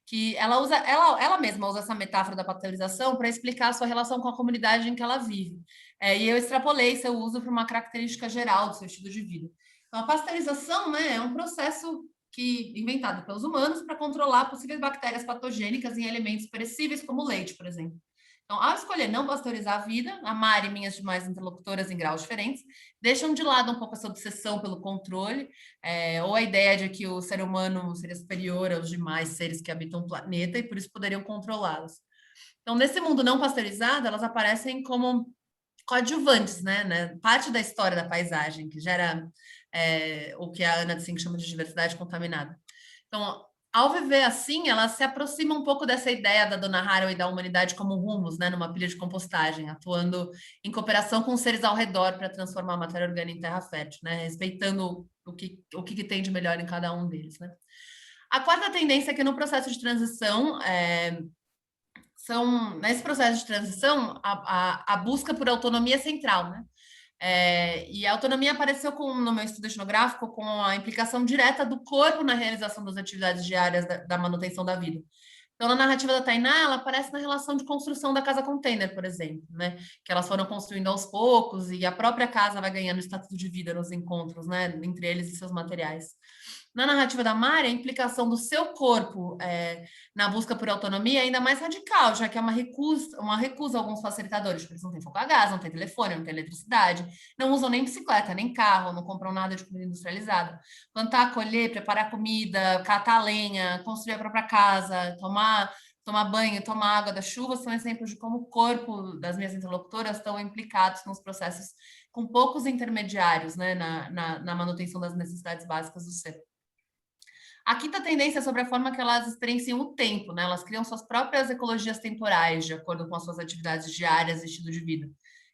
Que ela mesma usa essa metáfora da pasteurização para explicar a sua relação com a comunidade em que ela vive. E eu extrapolei seu uso para uma característica geral do seu estilo de vida. Então, a pasteurização, né, é um processo inventado pelos humanos para controlar possíveis bactérias patogênicas em alimentos perecíveis, como leite, por exemplo. Então, ao escolher não pasteurizar a vida, a Mari e minhas demais interlocutoras em graus diferentes deixam de lado um pouco essa obsessão pelo controle, ou a ideia de que o ser humano seria superior aos demais seres que habitam o planeta e por isso poderiam controlá-los. Então, nesse mundo não pasteurizado, elas aparecem como coadjuvantes, né? Parte da história da paisagem, que gera o que a Ana Tsing chama de diversidade contaminada. Então, ao viver assim, ela se aproxima um pouco dessa ideia da Donna Haraway e da humanidade como humus, né, numa pilha de compostagem, atuando em cooperação com os seres ao redor para transformar a matéria orgânica em terra fértil, né, respeitando o que tem de melhor em cada um deles, né. A quarta tendência é que no processo de transição, nesse processo de transição, a busca por autonomia central, né. E a autonomia apareceu no meu estudo etnográfico com a implicação direta do corpo na realização das atividades diárias da manutenção da vida. Então, na narrativa da Tainá, ela aparece na relação de construção da casa container, por exemplo, né? Que elas foram construindo aos poucos e a própria casa vai ganhando status de vida nos encontros, né? Entre eles e seus materiais. Na narrativa da Mari, a implicação do seu corpo na busca por autonomia é ainda mais radical, já que é uma recusa a alguns facilitadores, porque eles não têm fogo a gás, não tem telefone, não tem eletricidade, não usam nem bicicleta, nem carro, não compram nada de comida industrializada. Plantar, colher, preparar comida, catar lenha, construir a própria casa, tomar banho, tomar água da chuva, são exemplos de como o corpo das minhas interlocutoras estão implicados nos processos com poucos intermediários, né, na manutenção das necessidades básicas do ser. A quinta tendência é sobre a forma que elas experienciam o tempo, né? Elas criam suas próprias ecologias temporais, de acordo com as suas atividades diárias e estilo de vida,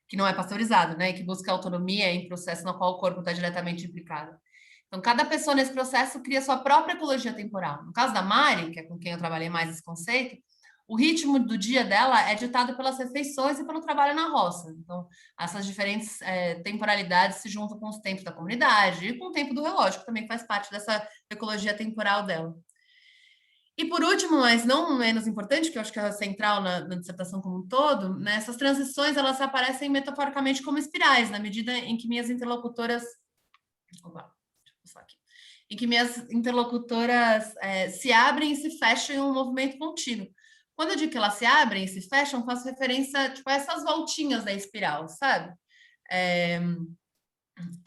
que não é pasteurizado, né? E que busca autonomia em processo no qual o corpo está diretamente implicado. Então, cada pessoa nesse processo cria sua própria ecologia temporal. No caso da Mari, que é com quem eu trabalhei mais esse conceito, o ritmo do dia dela é ditado pelas refeições e pelo trabalho na roça. Então, essas diferentes temporalidades se juntam com os tempos da comunidade e com o tempo do relógio, que também faz parte dessa ecologia temporal dela. E por último, mas não menos importante, que eu acho que é central na dissertação como um todo, né, essas transições elas aparecem metaforicamente como espirais, na medida em que minhas interlocutoras... Opa, deixa eu passar aqui. Em que minhas interlocutoras se abrem e se fecham em um movimento contínuo. Quando eu digo que elas se abrem e se fecham, faço referência tipo, a essas voltinhas da espiral, sabe? É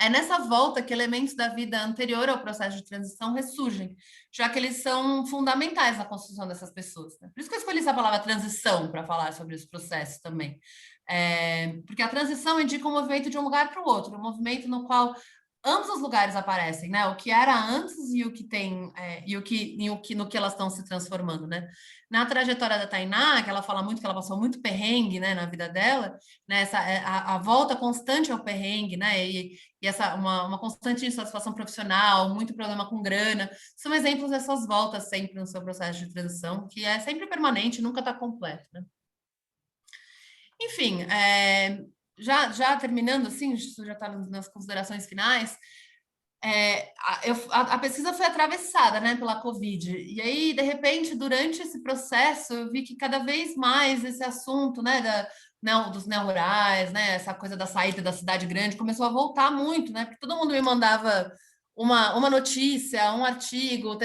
nessa volta que elementos da vida anterior ao processo de transição ressurgem, já que eles são fundamentais na construção dessas pessoas. Né? Por isso que eu escolhi essa palavra transição para falar sobre esse processo também. Porque a transição indica um movimento de um lugar para o outro, um movimento no qual ambos os lugares aparecem, né? O que era antes e o que tem no que elas estão se transformando, né? Na trajetória da Tainá, que ela fala muito que ela passou muito perrengue, né, na vida dela, né? A volta constante ao perrengue, né? E essa uma constante insatisfação profissional, muito problema com grana, são exemplos dessas voltas sempre no seu processo de transição, que é sempre permanente, nunca está completo, né? Enfim, já terminando, assim, isso já está nas considerações finais, a pesquisa foi atravessada, né, pela Covid, e aí, de repente, durante esse processo, eu vi que cada vez mais esse assunto, né, dos neorrais, né, essa coisa da saída da cidade grande, começou a voltar muito, né, porque todo mundo me mandava uma notícia, um artigo,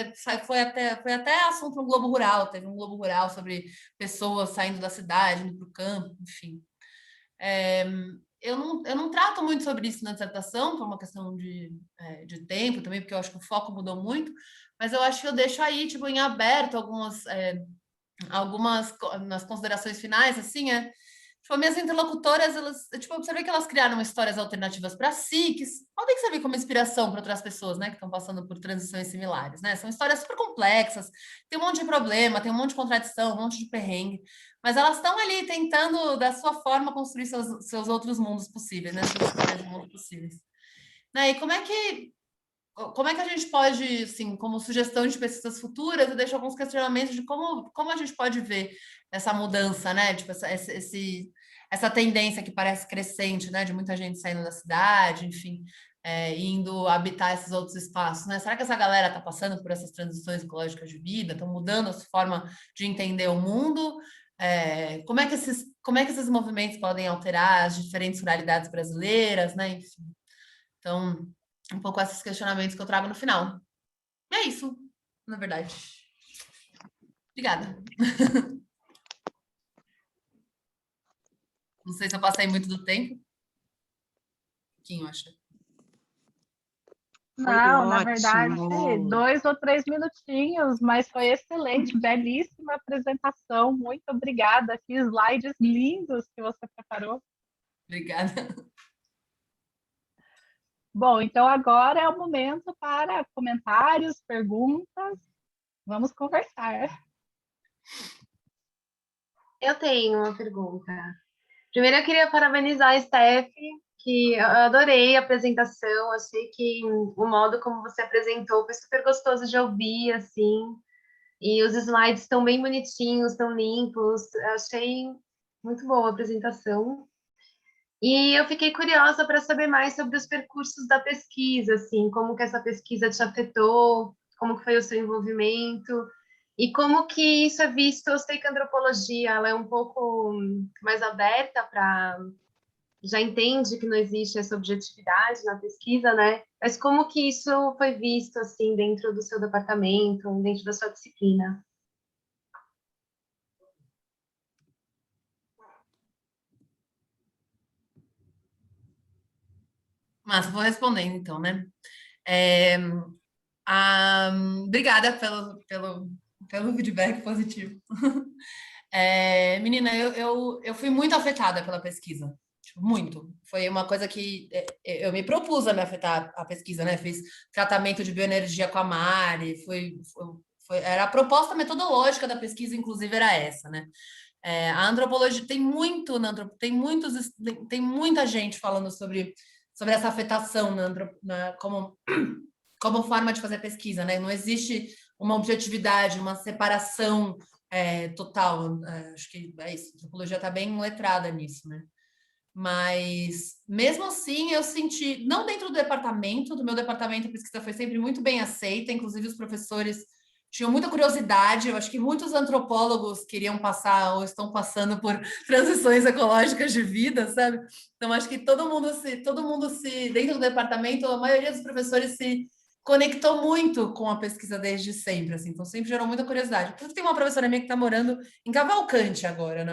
foi até assunto no Globo Rural, teve um Globo Rural sobre pessoas saindo da cidade, indo para o campo, enfim. Eu não trato muito sobre isso na dissertação, por uma questão de tempo também, porque eu acho que o foco mudou muito, mas eu acho que eu deixo aí, tipo, em aberto algumas nas considerações finais, assim, tipo, minhas interlocutoras, elas, tipo, eu observei que elas criaram histórias alternativas para si, que podem servir como inspiração para outras pessoas, né, que estão passando por transições similares, né? São histórias super complexas, tem um monte de problema, tem um monte de contradição, um monte de perrengue, mas elas estão ali tentando, da sua forma, construir seus outros mundos possíveis, né? Seus histórias de mundos possíveis. Né? E como é que a gente pode, assim, como sugestão de pesquisas futuras, eu deixo alguns questionamentos de como a gente pode ver essa mudança, né? Tipo, essa tendência que parece crescente, né? De muita gente saindo da cidade, enfim, indo habitar esses outros espaços, né? Será que essa galera está passando por essas transições ecológicas de vida? Estão mudando a sua forma de entender o mundo? Como é que esses movimentos podem alterar as diferentes ruralidades brasileiras, né? Enfim. Então, um pouco esses questionamentos que eu trago no final. E é isso, na verdade. Obrigada. Não sei se eu passei muito do tempo. Um pouquinho, acho. Não, na verdade, 2 ou 3 minutinhos, mas foi excelente, belíssima apresentação. Muito obrigada. Que slides lindos que você preparou. Obrigada. Bom, então agora é o momento para comentários, perguntas. Vamos conversar. Eu tenho uma pergunta. Primeiro, eu queria parabenizar a Steph, que eu adorei a apresentação. Achei que o modo como você apresentou foi super gostoso de ouvir, assim. E os slides estão bem bonitinhos, estão limpos. Achei muito boa a apresentação. E eu fiquei curiosa para saber mais sobre os percursos da pesquisa, assim, como que essa pesquisa te afetou, como que foi o seu envolvimento. E como que isso é visto? Eu sei que a antropologia ela é um pouco mais aberta para já entende que não existe essa objetividade na pesquisa, né? Mas como que isso foi visto assim dentro do seu departamento, dentro da sua disciplina? Mas vou respondendo então, né? É, obrigada pelo feedback positivo. Menina, eu fui muito afetada pela pesquisa. Tipo, muito. Foi uma coisa que eu me propus a me afetar a pesquisa, né? Fiz tratamento de bioenergia com a Mari, era a proposta metodológica da pesquisa, inclusive, era essa, né? A antropologia tem muito, tem muita gente falando sobre essa afetação como forma de fazer pesquisa, né? Não existe uma objetividade, uma separação total. Acho que é isso. A antropologia está bem letrada nisso, né? Mas, mesmo assim, eu senti, não dentro do meu departamento, a pesquisa foi sempre muito bem aceita, inclusive os professores tinham muita curiosidade, eu acho que muitos antropólogos queriam passar ou estão passando por transições ecológicas de vida, sabe? Então, acho que todo mundo se, dentro do departamento, a maioria dos professores se conectou muito com a pesquisa desde sempre, assim, então sempre gerou muita curiosidade. Tem uma professora minha que está morando em Cavalcante agora,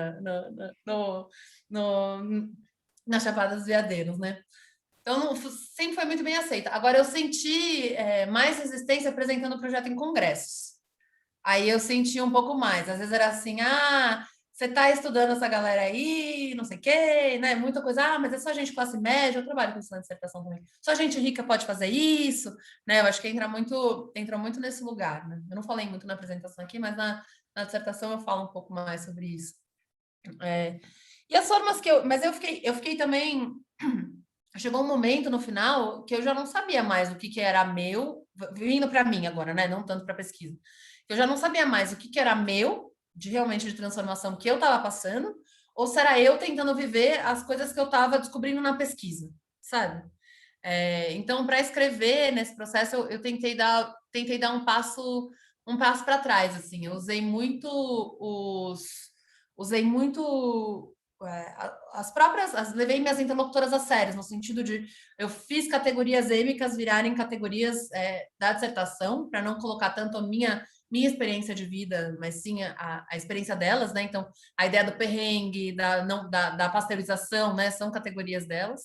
nas Chapadas dos Veadeiros, né? Então, sempre foi muito bem aceita. Agora, eu senti mais resistência apresentando o projeto em congressos. Aí eu senti um pouco mais. Às vezes era assim, você está estudando essa galera aí, não sei o quê, né? Muita coisa, mas é só gente classe média, eu trabalho com isso na dissertação também. Só gente rica pode fazer isso, né? Eu acho que entra muito nesse lugar, né? Eu não falei muito na apresentação aqui, mas na dissertação eu falo um pouco mais sobre isso. E as formas mas eu fiquei também. Chegou um momento no final que eu já não sabia mais o que era meu, vindo para mim agora, né? Não tanto para pesquisa. Eu já não sabia mais o que era meu, realmente de transformação que eu estava passando, ou se era eu tentando viver as coisas que eu estava descobrindo na pesquisa, sabe? Então, para escrever nesse processo, eu tentei dar um passo para trás, assim. Eu usei muito levei minhas interlocutoras a sério, no sentido de eu fiz categorias êmicas virarem categorias da dissertação, para não colocar tanto a minha experiência de vida, mas sim a experiência delas, né? Então, a ideia do perrengue, da pasteurização, né? São categorias delas.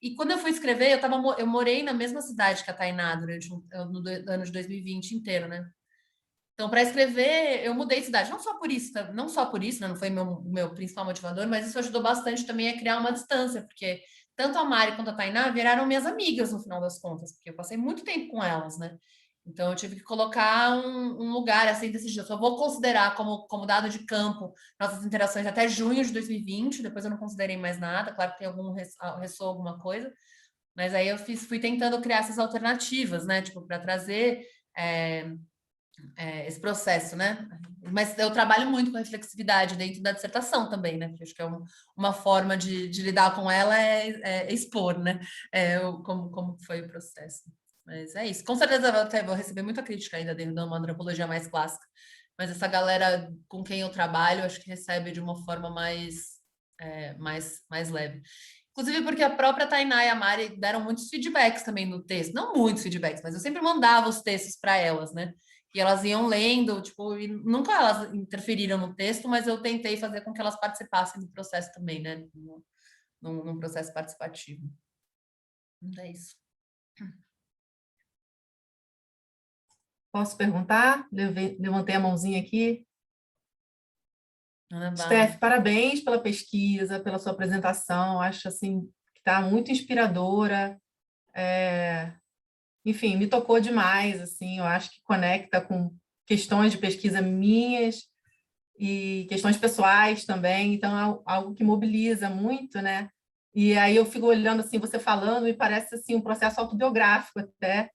E quando eu fui escrever, eu morei na mesma cidade que a Tainá durante no ano de 2020 inteiro, né? Então, para escrever, eu mudei de cidade. Não só por isso, né? Não foi meu principal motivador, mas isso ajudou bastante também a criar uma distância, porque tanto a Mari quanto a Tainá viraram minhas amigas no final das contas, porque eu passei muito tempo com elas, né? Então, eu tive que colocar um lugar assim desse jeito. Eu só vou considerar como dado de campo nossas interações até junho de 2020, depois eu não considerei mais nada. Claro que tem algum ressou alguma coisa, mas aí eu fui tentando criar essas alternativas, né? Tipo, para trazer. Esse processo, né? Mas eu trabalho muito com reflexividade dentro da dissertação também, né? Porque acho que é uma forma de lidar com ela expor, né? Como foi o processo. Mas é isso. Com certeza eu vou receber muita crítica ainda dentro de uma antropologia mais clássica. Mas essa galera com quem eu trabalho, acho que recebe de uma forma mais leve. Inclusive porque a própria Tainá e a Mari deram muitos feedbacks também no texto. Não muitos feedbacks, mas eu sempre mandava os textos para elas, né? E elas iam lendo, tipo, e nunca elas interferiram no texto, mas eu tentei fazer com que elas participassem do processo também, né? Num processo participativo. Então é isso. Posso perguntar? Levantei a mãozinha aqui. Steph, parabéns pela pesquisa, pela sua apresentação. Acho assim que está muito inspiradora. Enfim, me tocou demais. Assim, eu acho que conecta com questões de pesquisa minhas e questões pessoais também. Então, é algo que mobiliza muito, né? E aí eu fico olhando assim, você falando, e parece assim um processo autobiográfico até,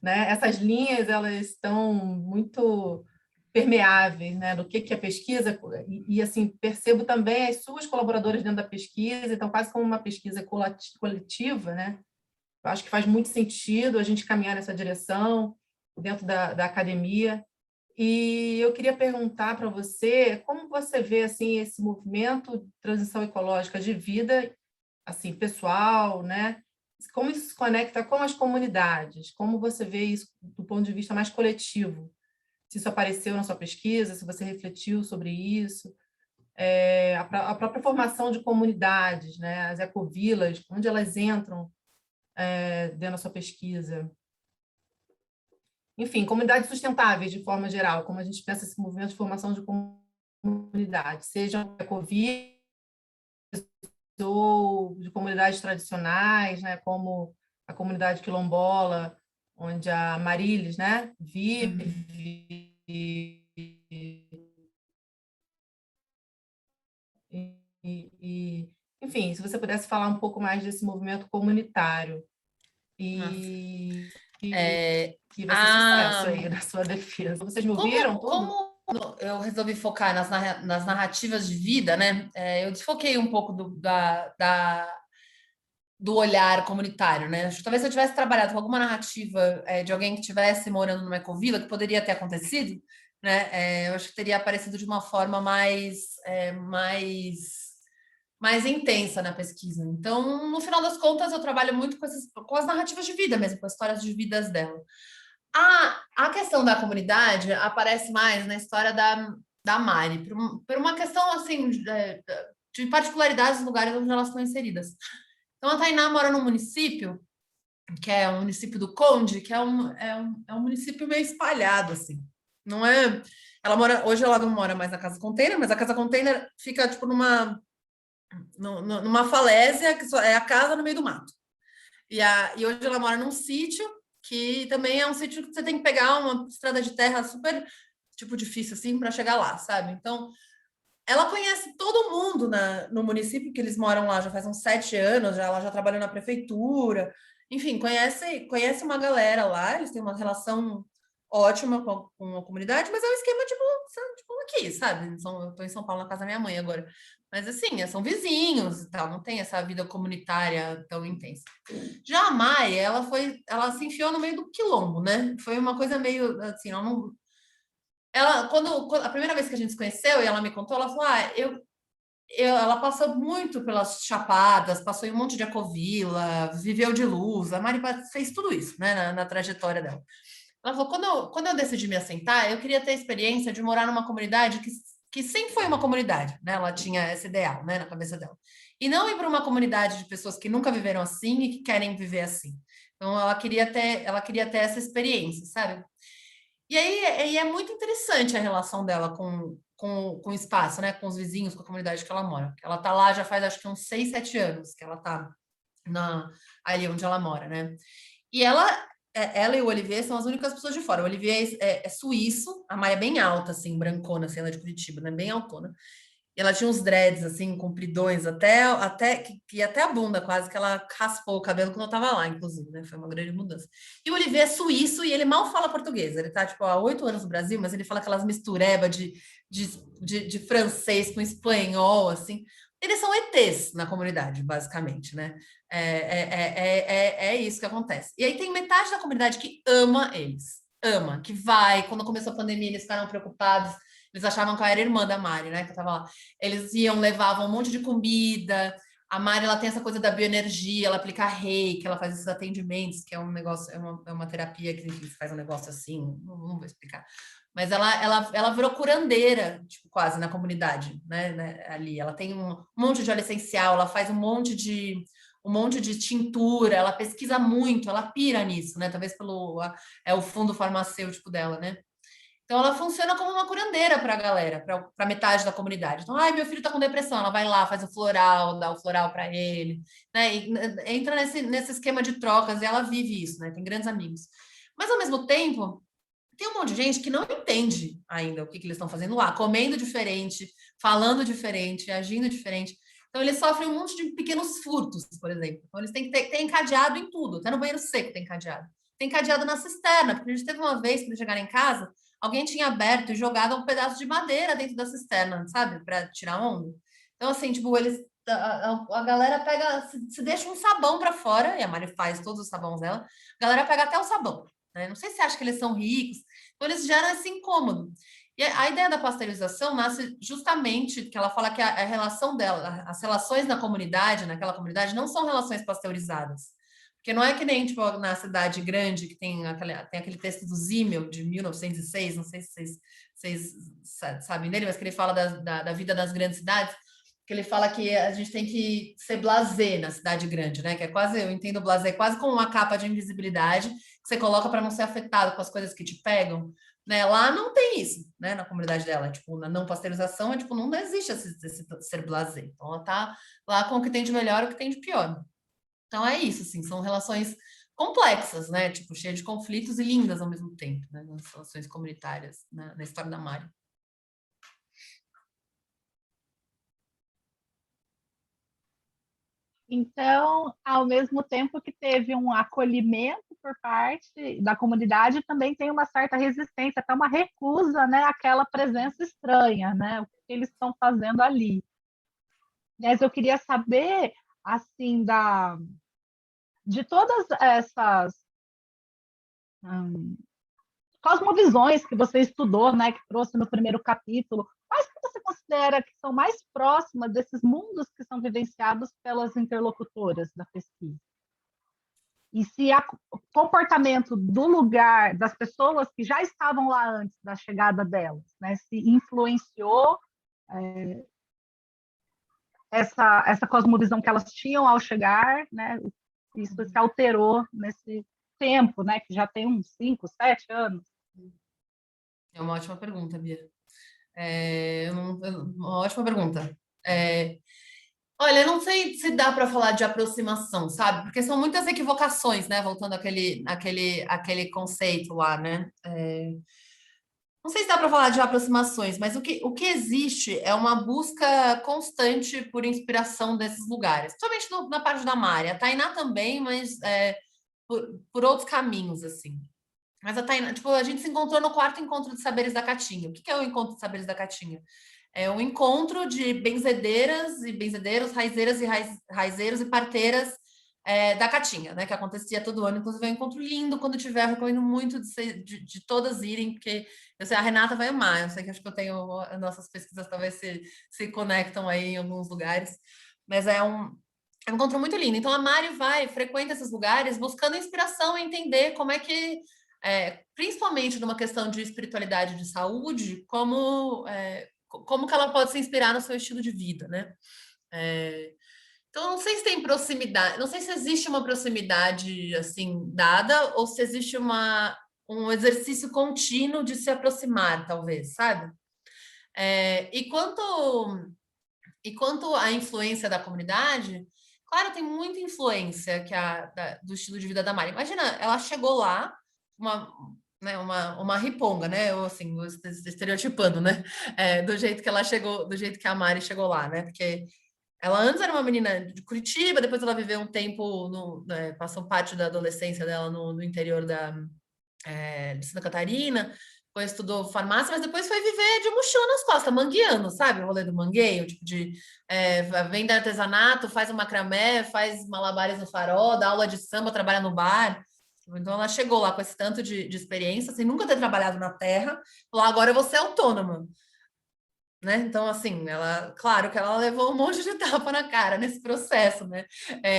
né? Essas linhas elas estão muito permeáveis, né? Do que é pesquisa e assim percebo também as suas colaboradoras dentro da pesquisa, então quase como uma pesquisa coletiva, né? Eu acho que faz muito sentido a gente caminhar nessa direção dentro da academia E eu queria perguntar para você como você vê assim esse movimento de transição ecológica de vida, assim, pessoal, né? Como isso se conecta com as comunidades? Como você vê isso do ponto de vista mais coletivo? Se isso apareceu na sua pesquisa, se você refletiu sobre isso, a própria formação de comunidades, né? As ecovilas, onde elas entram dentro da sua pesquisa? Enfim, comunidades sustentáveis de forma geral, como a gente pensa esse movimento de formação de comunidade, sejam ecovilas ou de comunidades tradicionais, né, como a comunidade quilombola, onde a Marilis, né, vive. Enfim, se você pudesse falar um pouco mais desse movimento comunitário e que vai ser sucesso aí na sua defesa. Vocês me ouviram tudo? Como eu resolvi focar nas narrativas de vida, né? Eu desfoquei um pouco do olhar comunitário, né? Acho que talvez se eu tivesse trabalhado com alguma narrativa de alguém que estivesse morando numa ecovila, que poderia ter acontecido, né? Eu acho que teria aparecido de uma forma mais intensa na pesquisa. Então, no final das contas, eu trabalho muito com as narrativas de vida mesmo, com as histórias de vidas dela. A questão da comunidade aparece mais na história da Mari, por uma questão assim de particularidades dos lugares onde elas estão inseridas. Então, a Tainá mora num município, que é o município do Conde, que é um município meio espalhado, assim. Não é... Hoje ela não mora mais na Casa Container, mas a Casa Container fica, tipo, numa falésia, que é a casa no meio do mato. E hoje ela mora num sítio, que também é um sítio que você tem que pegar uma estrada de terra super, tipo, difícil, assim, para chegar lá, sabe? Então, ela conhece todo mundo no município, que eles moram lá já faz uns 7 anos, ela já trabalhou na prefeitura, enfim, conhece uma galera lá, eles têm uma relação ótima com a comunidade, mas é um esquema tipo aqui, sabe? Eu estou em São Paulo, na casa da minha mãe agora. Mas assim, são vizinhos e tal, não tem essa vida comunitária tão intensa. Já a Mai, ela se enfiou no meio do quilombo, né? Foi uma coisa meio assim, quando a primeira vez que a gente se conheceu e ela me contou, ela falou: ela passou muito pelas chapadas, passou em um monte de ecovila, viveu de luz. A Mari fez tudo isso, né, na trajetória dela. Ela falou: quando eu decidi me assentar, eu queria ter a experiência de morar numa comunidade que sempre foi uma comunidade, né? Ela tinha esse ideal, né, na cabeça dela. E não ir para uma comunidade de pessoas que nunca viveram assim e que querem viver assim. Então, ela queria ter essa experiência, sabe? E aí é muito interessante a relação dela com o espaço, né? Com os vizinhos, com a comunidade que ela mora. Ela tá lá já faz, acho que uns 6, 7 anos que ela tá ali onde ela mora, né? E ela e o Olivier são as únicas pessoas de fora. O Olivier é suíço, a Maia é bem alta, assim, brancona, assim, ela é de Curitiba, né? Bem altona. E ela tinha uns dreads, assim, compridões, até a bunda, quase, que ela raspou o cabelo quando eu tava lá, inclusive, né? Foi uma grande mudança. E o Olivier é suíço e ele mal fala português. Ele tá, tipo, há 8 anos no Brasil, mas ele fala aquelas misturebas de francês com espanhol, assim. Eles são ETs na comunidade, basicamente, né? É isso que acontece. E aí tem metade da comunidade que ama eles. Ama, que vai. Quando começou a pandemia, eles ficaram preocupados. Eles achavam que eu era irmã da Mari, né? Que eu tava lá. Eles levavam um monte de comida. A Mari, ela tem essa coisa da bioenergia, ela aplica reiki, ela faz esses atendimentos, que é um negócio, é uma terapia que, enfim, faz um negócio assim, não vou explicar. Mas ela virou curandeira, tipo, quase, na comunidade, né? Ali. Ela tem um monte de óleo essencial, ela faz um monte de tintura, ela pesquisa muito, ela pira nisso, né? Talvez o fundo farmacêutico dela, né? Então, ela funciona como uma curandeira para a galera, para metade da comunidade. Então, meu filho está com depressão, ela vai lá, faz o floral, dá o floral para ele, né? E entra nesse esquema de trocas e ela vive isso, né? Tem grandes amigos. Mas, ao mesmo tempo, tem um monte de gente que não entende ainda o que eles estão fazendo lá, comendo diferente, falando diferente, agindo diferente. Então, eles sofrem um monte de pequenos furtos, por exemplo. Então, eles têm que ter encadeado em tudo, até no banheiro seco tem encadeado. Tem encadeado na cisterna, porque a gente teve uma vez, quando eles chegaram em casa, alguém tinha aberto e jogado um pedaço de madeira dentro da cisterna, sabe? Para tirar onda. Então, assim, tipo, a galera pega, se deixa um sabão para fora, e a Mari faz todos os sabões dela, a galera pega até o sabão. né? Não sei se você acha que eles são ricos, então eles geram esse incômodo. E a ideia da pasteurização nasce justamente que ela fala que a relação dela, as relações na comunidade, naquela comunidade, não são relações pasteurizadas. Porque não é que nem tipo, na cidade grande, que tem aquele texto do Zimmel, de 1906, não sei se vocês sabem dele, mas que ele fala da vida das grandes cidades, que ele fala que a gente tem que ser blasé na cidade grande, né? Que é quase, eu entendo blasé quase como uma capa de invisibilidade que você coloca para não ser afetado com as coisas que te pegam, né? Lá não tem isso, né? Na comunidade dela, tipo, na não pasteurização, tipo, não existe esse ser blasé. Então ela tá lá com o que tem de melhor e o que tem de pior. Então é isso, assim, são relações complexas, né? Tipo, cheias de conflitos e lindas ao mesmo tempo, né? Nas relações comunitárias, na história da Mari. Então, ao mesmo tempo que teve um acolhimento por parte da comunidade, também tem uma certa resistência, até uma recusa, né, àquela presença estranha, né, o que eles estão fazendo ali. Mas eu queria saber, assim, de todas essas cosmovisões que você estudou, né, que trouxe no primeiro capítulo, quais que você considera que são mais próximas desses mundos que são vivenciados pelas interlocutoras da pesquisa? E se o comportamento do lugar, das pessoas que já estavam lá antes da chegada delas, né, se influenciou essa cosmovisão que elas tinham ao chegar, né, isso se alterou nesse tempo, né, que já tem uns 5, 7 anos. É uma ótima pergunta, Bia. Uma ótima pergunta. Olha, eu não sei se dá para falar de aproximação, sabe? Porque são muitas equivocações, né? Voltando àquele conceito lá, né? Não sei se dá para falar de aproximações, mas o que existe é uma busca constante por inspiração desses lugares, principalmente na parte da Mari. A Tainá também, mas por outros caminhos, assim. Mas a Tainá, tipo, a gente se encontrou no quarto encontro de saberes da Caatinga. O que é o encontro de saberes da Caatinga? É um encontro de benzedeiras e benzedeiros, raizeiras e raizeiros e parteiras da Caatinga, né? Que acontecia todo ano. Inclusive, é um encontro lindo. Quando tiver, eu recomendo muito de todas irem, porque eu sei, a Renata vai amar. Eu sei que acho que eu tenho. Nossas pesquisas talvez se conectam aí em alguns lugares. Mas é um encontro muito lindo. Então, a Mari frequenta esses lugares buscando inspiração e entender como é que principalmente numa questão de espiritualidade de saúde, como que ela pode se inspirar no seu estilo de vida, né? Então, não sei se tem proximidade, não sei se existe uma proximidade assim dada ou se existe um exercício contínuo de se aproximar, talvez, sabe? E quanto à influência da comunidade, claro, tem muita influência do estilo de vida da Mari. Imagina, ela chegou lá, uma riponga, né? Ou assim, estereotipando, né? Do jeito que ela chegou, do jeito que a Mari chegou lá, né? Porque ela antes era uma menina de Curitiba, depois ela viveu um tempo, passou parte da adolescência dela no interior de Santa Catarina, depois estudou farmácia, mas depois foi viver de mochila nas costas, mangueando, sabe? O rolê do mangueio, tipo vende artesanato, faz um macramé, faz malabares no farol, dá aula de samba, trabalha no bar. Então ela chegou lá com esse tanto de experiência, sem nunca ter trabalhado na terra, falou, agora eu vou ser autônoma. Né? Então, assim, claro que ela levou um monte de tapa na cara nesse processo, né?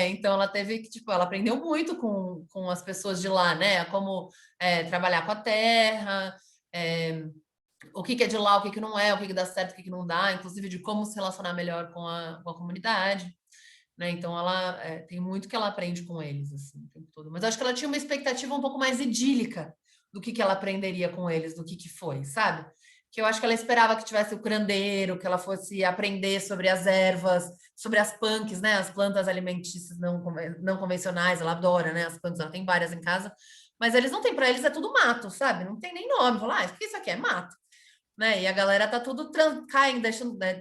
Então, ela teve que, tipo, ela aprendeu muito com as pessoas de lá, né? Como trabalhar com a terra, o que é de lá, o que não é, o que dá certo, o que não dá, inclusive de como se relacionar melhor com a comunidade, né? Então, ela tem muito que ela aprende com eles, assim, o tempo todo. Mas acho que ela tinha uma expectativa um pouco mais idílica do que ela aprenderia com eles, do que foi, sabe? Que eu acho que ela esperava que tivesse o curandeiro, que ela fosse aprender sobre as ervas, sobre as punks, né? As plantas alimentícias não convencionais, ela adora, né? As punks, ela tem várias em casa, mas eles não têm, para eles é tudo mato, sabe? Não tem nem nome. Falar, o que isso aqui é mato? Né? E a galera tá tudo caindo,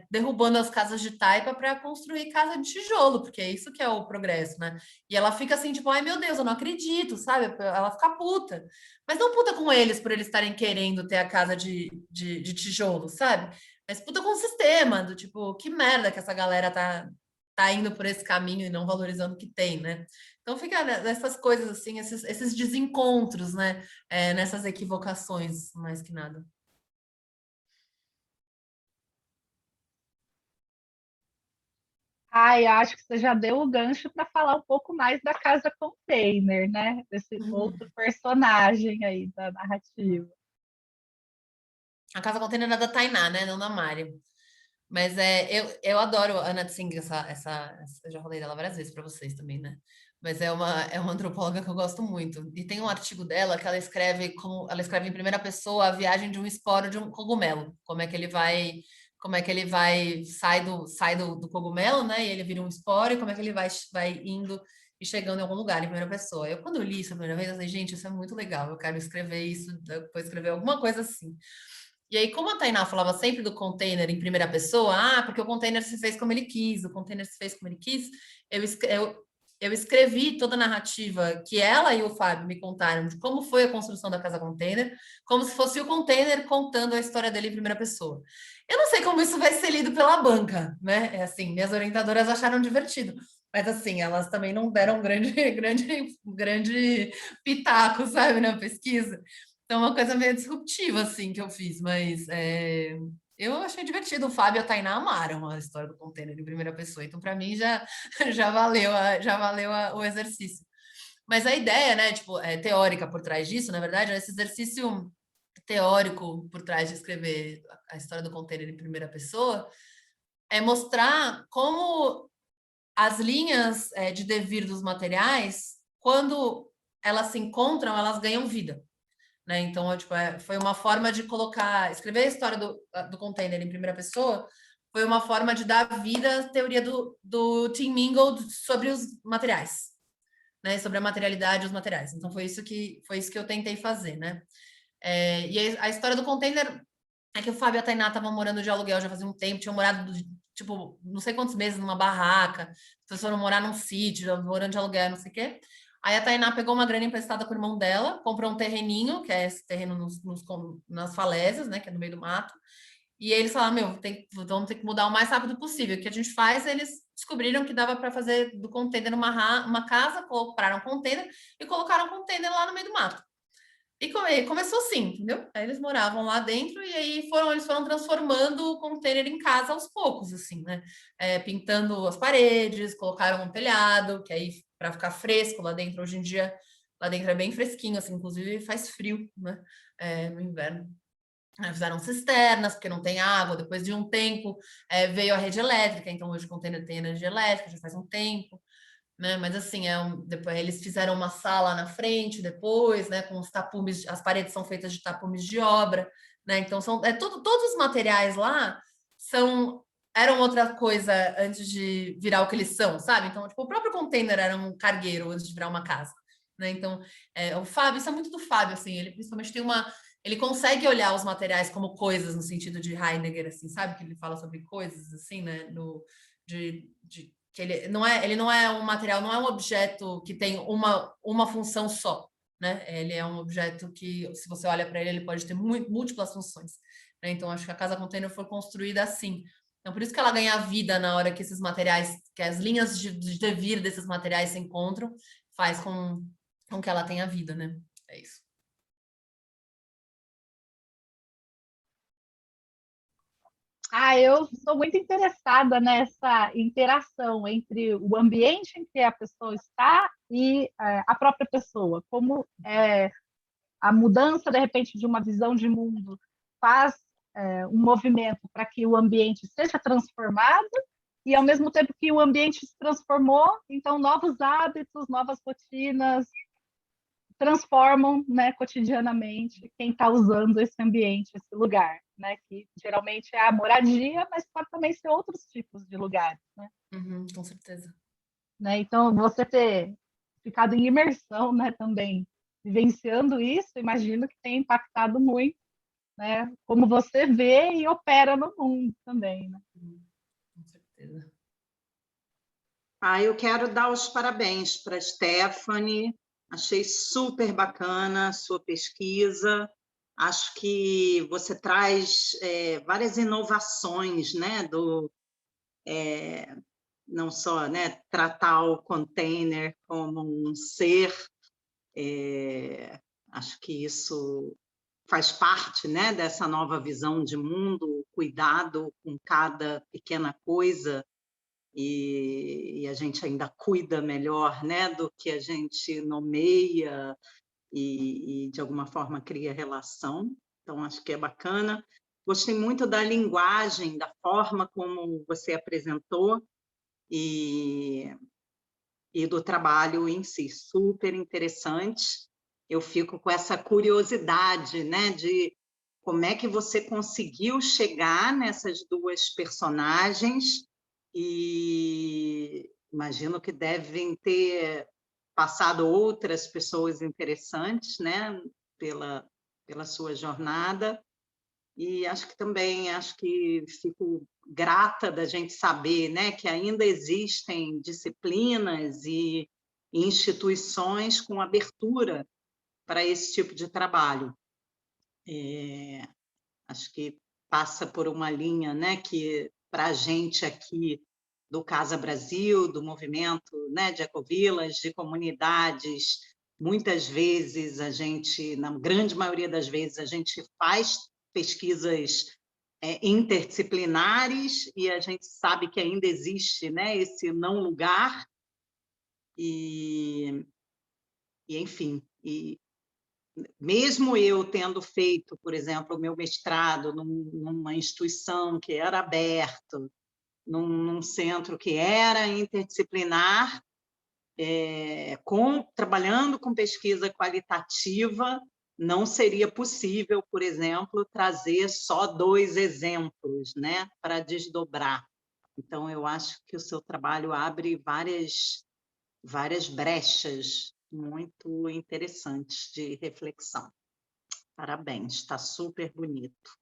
derrubando as casas de taipa para construir casa de tijolo, porque é isso que é o progresso, né? E ela fica assim, tipo, ai meu Deus, eu não acredito, sabe? Ela fica puta. Mas não puta com eles por eles estarem querendo ter a casa de tijolo, sabe? Mas puta com o sistema, do tipo, que merda que essa galera tá indo por esse caminho e não valorizando o que tem, né? Então Então fica nessas coisas assim, esses desencontros, né? Nessas equivocações, mais que nada. Ah, eu acho que você já deu o gancho para falar um pouco mais da Casa Container, né? Desse outro personagem aí da narrativa. A Casa Container é da Tainá, né? Não da Mari. Mas eu adoro a Anna Tsing, eu já falei dela várias vezes para vocês também, né? Mas é uma antropóloga que eu gosto muito. E tem um artigo dela que ela escreve em primeira pessoa a viagem de um esporo de um cogumelo. Como é que ele vai, sai do cogumelo, né? E ele vira um esporo, e como é que ele vai indo e chegando em algum lugar em primeira pessoa. Quando eu li isso a primeira vez, eu falei, gente, isso é muito legal, eu quero escrever isso, depois escrever alguma coisa assim. E aí, como a Tainá falava sempre do container em primeira pessoa, porque o container se fez como ele quis, o container se fez como ele quis, eu escrevi toda a narrativa que ela e o Fábio me contaram de como foi a construção da casa container, como se fosse o container contando a história dele em primeira pessoa. Eu não sei como isso vai ser lido pela banca, né? É assim, minhas orientadoras acharam divertido. Mas assim, elas também não deram grande pitaco, sabe, na pesquisa. Então, uma coisa meio disruptiva, assim, que eu fiz, mas eu achei divertido. O Fábio e a Tainá amaram a história do container em primeira pessoa, então, para mim, já valeu o exercício. Mas a ideia, né, tipo, teórica por trás disso, na verdade, esse exercício teórico por trás de escrever a história do container em primeira pessoa, é mostrar como as linhas de devir dos materiais, quando elas se encontram, elas ganham vida. Né? Então, foi uma forma de escrever a história do container em primeira pessoa, foi uma forma de dar vida à teoria do Tim Mingle sobre os materiais, né? Sobre a materialidade dos materiais. Então, foi isso que eu tentei fazer, né? E a história do container é que o Fábio e a Tainá estavam morando de aluguel já fazia um tempo, tinham morado, tipo, não sei quantos meses numa barraca, depois foram morar num sítio, morando de aluguel, não sei o quê. Aí a Tainá pegou uma grana emprestada com o irmão dela, comprou um terreninho, que é esse terreno nas falésias, né, que é no meio do mato. E aí eles falaram, vamos ter que mudar o mais rápido possível. O que a gente faz? Eles descobriram que dava para fazer do container uma casa, compraram um container e colocaram um container lá no meio do mato. E começou assim, entendeu? Aí eles moravam lá dentro e aí eles foram transformando o container em casa aos poucos, assim, né? Pintando as paredes, colocaram um telhado, que aí para ficar fresco lá dentro, hoje em dia, lá dentro é bem fresquinho, assim, inclusive faz frio, né? No inverno. Fizeram cisternas, porque não tem água. Depois de um tempo, veio a rede elétrica, então hoje o container tem energia elétrica, já faz um tempo. Né? Mas assim, depois eles fizeram uma sala na frente depois, né? Com os tapumes, as paredes são feitas de tapumes de obra, né? Então todos os materiais lá eram outra coisa antes de virar o que eles são, sabe? Então, tipo, o próprio container era um cargueiro antes de virar uma casa, né? Então, o Fábio, isso é muito do Fábio, assim, ele principalmente ele consegue olhar os materiais como coisas no sentido de Heidegger, assim, sabe? Que ele fala sobre coisas, assim, né? Que ele não é um material, não é um objeto que tem uma função só, né? Ele é um objeto que, se você olha para ele pode ter múltiplas funções. Né? Então, acho que a casa container foi construída assim. Então, por isso que ela ganha vida na hora que esses materiais, que as linhas de devir desses materiais se encontram, faz com que ela tenha vida, né? É isso. Eu sou muito interessada nessa interação entre o ambiente em que a pessoa está e a própria pessoa, como a mudança, de repente, de uma visão de mundo faz um movimento para que o ambiente seja transformado e, ao mesmo tempo que o ambiente se transformou, então novos hábitos, novas rotinas transformam, né, cotidianamente quem está usando esse ambiente, esse lugar, né, que geralmente é a moradia, mas pode também ser outros tipos de lugares, né? Com certeza. Né? Então, você ter ficado em imersão, né, também, vivenciando isso, imagino que tenha impactado muito, né, como você vê e opera no mundo também, né? Com certeza. Eu quero dar os parabéns para a Stephanie. Achei super bacana a sua pesquisa. Acho que você traz várias inovações, né, não só, né, tratar o container como um ser, acho que isso faz parte, né, dessa nova visão de mundo, o cuidado com cada pequena coisa, e a gente ainda cuida melhor, né, do que a gente nomeia e de alguma forma cria relação. Então, acho que é bacana. Gostei muito da linguagem, da forma como você apresentou e do trabalho em si, super interessante. Eu fico com essa curiosidade, né, de como é que você conseguiu chegar nessas duas personagens, e imagino que devem ter passado outras pessoas interessantes, né, pela sua jornada. E acho que fico grata da gente saber, né, que ainda existem disciplinas e instituições com abertura para esse tipo de trabalho. Acho que passa por uma linha, né, que para a gente aqui do Casa Brasil, do movimento, né, de ecovilas, de comunidades, muitas vezes a gente, na grande maioria das vezes, a gente faz pesquisas interdisciplinares e a gente sabe que ainda existe, né, esse não lugar e enfim, mesmo eu tendo feito, por exemplo, o meu mestrado numa instituição que era aberto, num centro que era interdisciplinar, trabalhando com pesquisa qualitativa, não seria possível, por exemplo, trazer só 2 exemplos, né, para desdobrar. Então, eu acho que o seu trabalho abre várias brechas muito interessantes de reflexão. Parabéns, está super bonito.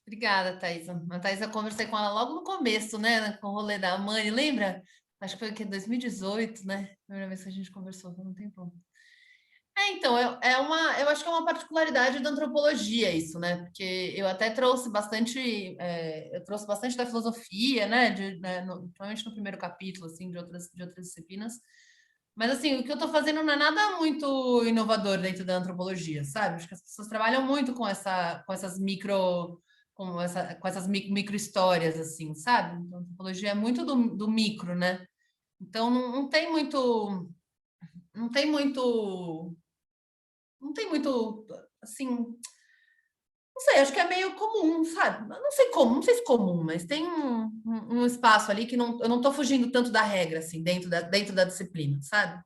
Obrigada, Thaisa. A Thaisa, eu conversei com ela logo no começo, né? Com o rolê da mãe, lembra? Acho que foi o quê? 2018, né? Primeira vez que a gente conversou, foi um tempão. Então, eu acho que é uma particularidade da antropologia isso, né? Porque eu até trouxe bastante, eu trouxe bastante da filosofia, né? Principalmente no primeiro capítulo, assim, de outras disciplinas. Mas, assim, o que eu estou fazendo não é nada muito inovador dentro da antropologia, sabe? Acho que as pessoas trabalham muito com essas micro histórias, assim, sabe? Então, a antropologia é muito do micro, né? Então, não tem muito, assim, não sei, acho que é meio comum, sabe? Não sei como, não sei se comum, mas tem um espaço ali que eu não estou fugindo tanto da regra, assim, dentro da disciplina, sabe?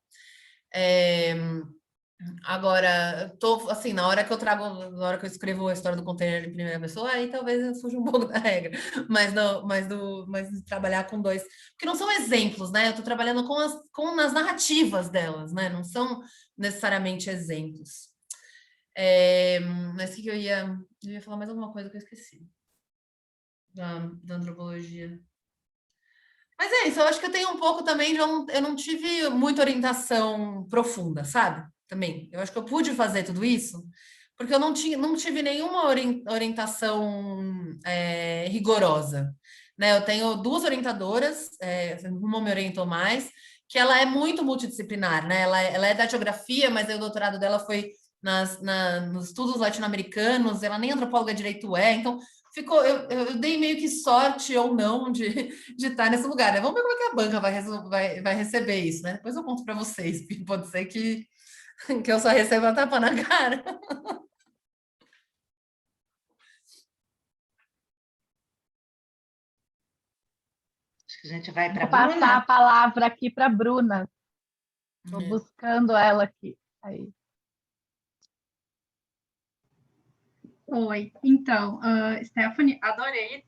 Agora, assim, na hora que eu escrevo a história do container em primeira pessoa, aí talvez eu fuja um pouco da regra, mas de trabalhar com 2, porque não são exemplos, né? Eu estou trabalhando com as narrativas delas, né? Não são necessariamente exemplos. Mas que eu ia falar mais alguma coisa que eu esqueci da antropologia. Mas é isso, eu acho que eu tenho um pouco também eu não tive muita orientação profunda, sabe? Também. Eu acho que eu pude fazer tudo isso porque eu não tive nenhuma orientação rigorosa. Né? Eu tenho 2 orientadoras, uma me orientou mais, que ela é muito multidisciplinar, né? Ela é da geografia, mas aí o doutorado dela foi nos estudos latino-americanos, ela nem antropóloga direito então eu dei meio que sorte ou não de estar nesse lugar, né? Vamos ver como é que a banca vai receber isso, né? Depois eu conto para vocês, pode ser que eu só receba tapa na cara. Acho que a gente vai para a Vou passar Bruna. a palavra aqui para a Bruna. Estou buscando ela aqui. Aí. Oi, então, Stephanie, adorei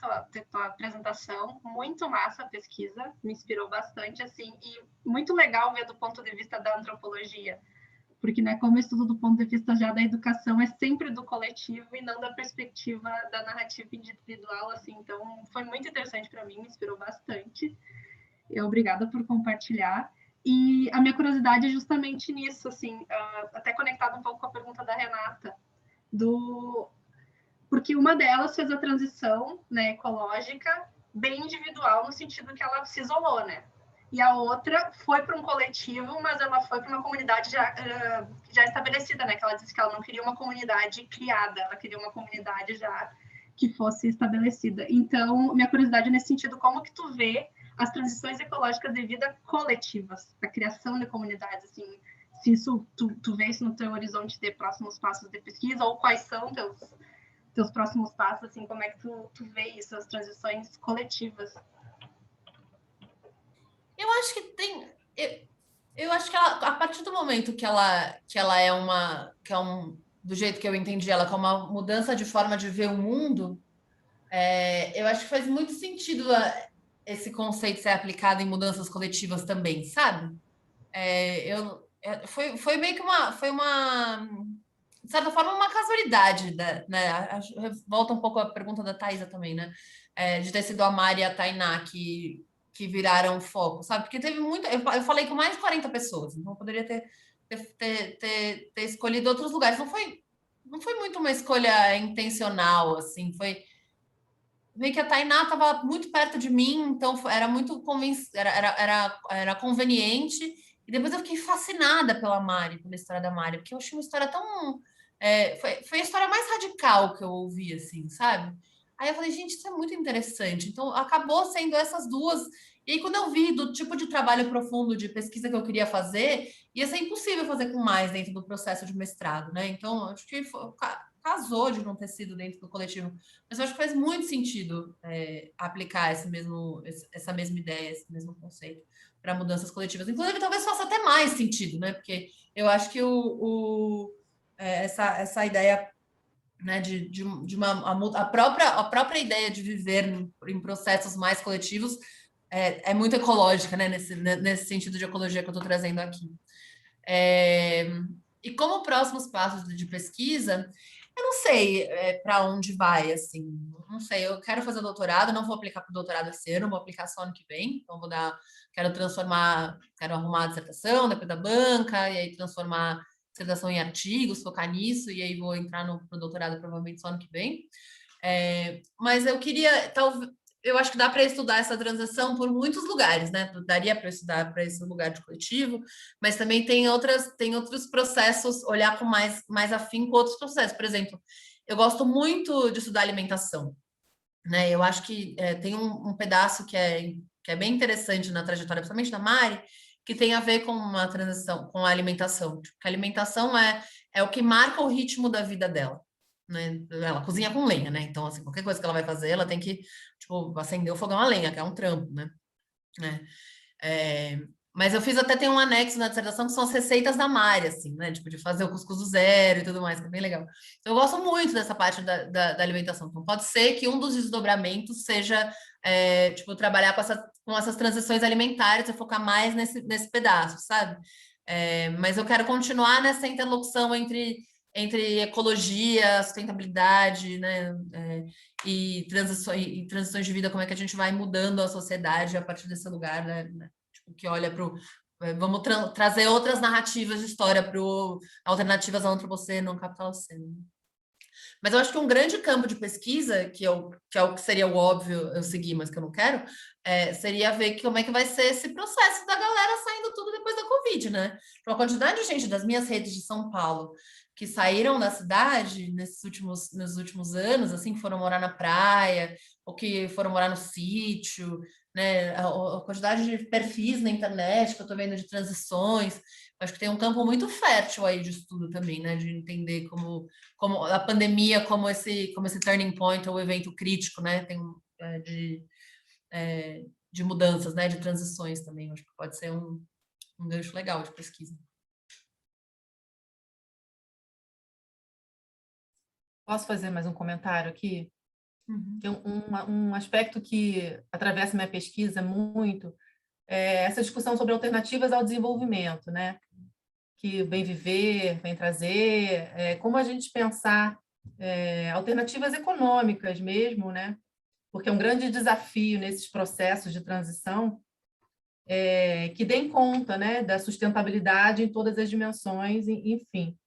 tua apresentação, muito massa a pesquisa, me inspirou bastante, assim, e muito legal ver do ponto de vista da antropologia, porque, né, como estudo do ponto de vista já da educação, é sempre do coletivo e não da perspectiva da narrativa individual, assim, então foi muito interessante para mim, me inspirou bastante, obrigada por compartilhar. E a minha curiosidade é justamente nisso, assim, até conectado um pouco com a pergunta da Renata, porque uma delas fez a transição, né, ecológica bem individual, no sentido que ela se isolou, né? E a outra foi para um coletivo, mas ela foi para uma comunidade já estabelecida, né? Que ela disse que ela não queria uma comunidade criada, ela queria uma comunidade já que fosse estabelecida. Então, minha curiosidade nesse sentido, como que tu vê as transições ecológicas de vida coletivas, a criação de comunidades, assim, se isso, tu vê isso no teu horizonte de próximos passos de pesquisa, ou quais são teus próximos passos, assim, como é que tu vê isso, as transições coletivas? Eu acho que tem. Eu acho que ela, a partir do momento que ela é uma. Que é do jeito que eu entendi ela, que é uma mudança de forma de ver o mundo, eu acho que faz muito sentido esse conceito ser aplicado em mudanças coletivas também, sabe? Foi meio que uma. Foi uma. De certa forma, uma casualidade, né? Volta um pouco a pergunta da Thaisa também, né? De ter sido a Mari e a Tainá que viraram foco, sabe? Porque teve muito. Eu falei com mais de 40 pessoas, então eu poderia ter escolhido outros lugares. Não foi muito uma escolha intencional, assim, foi meio que a Tainá estava muito perto de mim, então era muito era conveniente. E depois eu fiquei fascinada pela Mari, pela história da Mari, porque eu achei uma história tão. Foi a história mais radical que eu ouvi, assim, sabe? Aí eu falei, gente, isso é muito interessante. Então acabou sendo essas duas. E aí, quando eu vi do tipo de trabalho profundo de pesquisa que eu queria fazer, ia ser impossível fazer com mais dentro do processo de mestrado, né? Então, acho que casou de não ter sido dentro do coletivo. Mas eu acho que faz muito sentido aplicar essa mesma ideia, esse mesmo conceito para mudanças coletivas. Inclusive, talvez faça até mais sentido, né? Porque eu acho que essa ideia, né, de a própria ideia de viver em processos mais coletivos muito ecológica, né? Nesse sentido de ecologia que eu estou trazendo aqui. E como próximos passos de pesquisa, eu não sei para onde vai, assim, não sei, eu quero fazer doutorado, não vou aplicar para o doutorado esse ano, vou aplicar só ano que vem, então quero arrumar a dissertação depois da banca, e aí transformar a dissertação em artigos, focar nisso, e aí vou entrar no doutorado provavelmente só ano que vem. Mas eu acho que dá para estudar essa transição por muitos lugares, né? Daria para estudar para esse lugar de coletivo, mas também tem outros processos, olhar com mais afinco outros processos. Por exemplo, eu gosto muito de estudar alimentação, né? Eu acho que tem um pedaço que é bem interessante na trajetória, principalmente da Mari, que tem a ver com uma transição, com a alimentação. Tipo, que a alimentação é o que marca o ritmo da vida dela. Né? Ela cozinha com lenha, né? Então, assim, qualquer coisa que ela vai fazer, ela tem que, tipo, acender o fogão a lenha, que é um trampo, né? Mas eu fiz até tem um anexo na dissertação que são as receitas da Mari, assim, né? Tipo, de fazer o cuscuz do zero e tudo mais, que é bem legal. Então, eu gosto muito dessa parte da alimentação. Então, pode ser que um dos desdobramentos seja, tipo, trabalhar com essas transições alimentares e focar mais nesse pedaço, sabe? Mas eu quero continuar nessa interlocução entre ecologia, sustentabilidade, né? E transições de vida, como é que a gente vai mudando a sociedade a partir desse lugar, né? Que olha para o. Vamos trazer outras narrativas de história para alternativas ao antropoceno, ao capitaloceno. Mas eu acho que um grande campo de pesquisa, que é o que seria o óbvio eu seguir, mas que eu não quero, seria ver como é que vai ser esse processo da galera saindo tudo depois da Covid, né? Então, a quantidade de gente das minhas redes de São Paulo que saíram da cidade nos últimos anos, assim, que foram morar na praia, ou que foram morar no sítio, né? A quantidade de perfis na internet que eu estou vendo de transições, acho que tem um campo muito fértil aí de estudo também, né? De entender como a pandemia, como esse turning point, ou evento crítico, né? Tem de mudanças, né? De transições também. Acho que pode ser um gancho legal de pesquisa. Posso fazer mais um comentário aqui? Uhum. Tem um aspecto que atravessa minha pesquisa muito, essa discussão sobre alternativas ao desenvolvimento, né? Que o Bem Viver vem trazer, como a gente pensar alternativas econômicas mesmo, né? Porque é um grande desafio nesses processos de transição que deem conta, né, da sustentabilidade em todas as dimensões, enfim.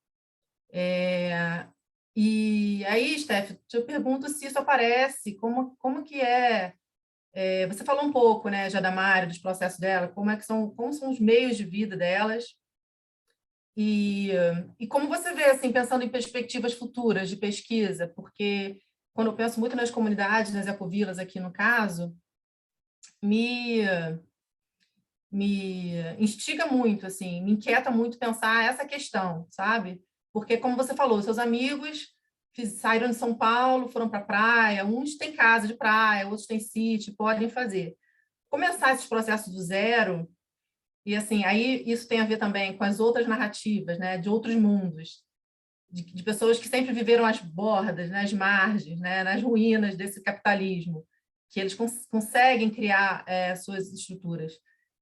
E aí, Steph, eu pergunto se isso aparece, como que é Você falou um pouco, né, já da Mari, dos processos dela, como são os meios de vida delas, e como você vê, assim, pensando em perspectivas futuras de pesquisa, porque quando eu penso muito nas comunidades, nas ecovilas aqui no caso, me instiga muito, assim, me inquieta muito pensar essa questão, sabe? Porque, como você falou, seus amigos saíram de São Paulo, foram para a praia, uns têm casa de praia, outros têm sítio, podem fazer. Começar esses processos do zero, e assim, aí isso tem a ver também com as outras narrativas, né, de outros mundos, de pessoas que sempre viveram às bordas, nas margens, né, nas ruínas desse capitalismo, que eles conseguem criar suas estruturas.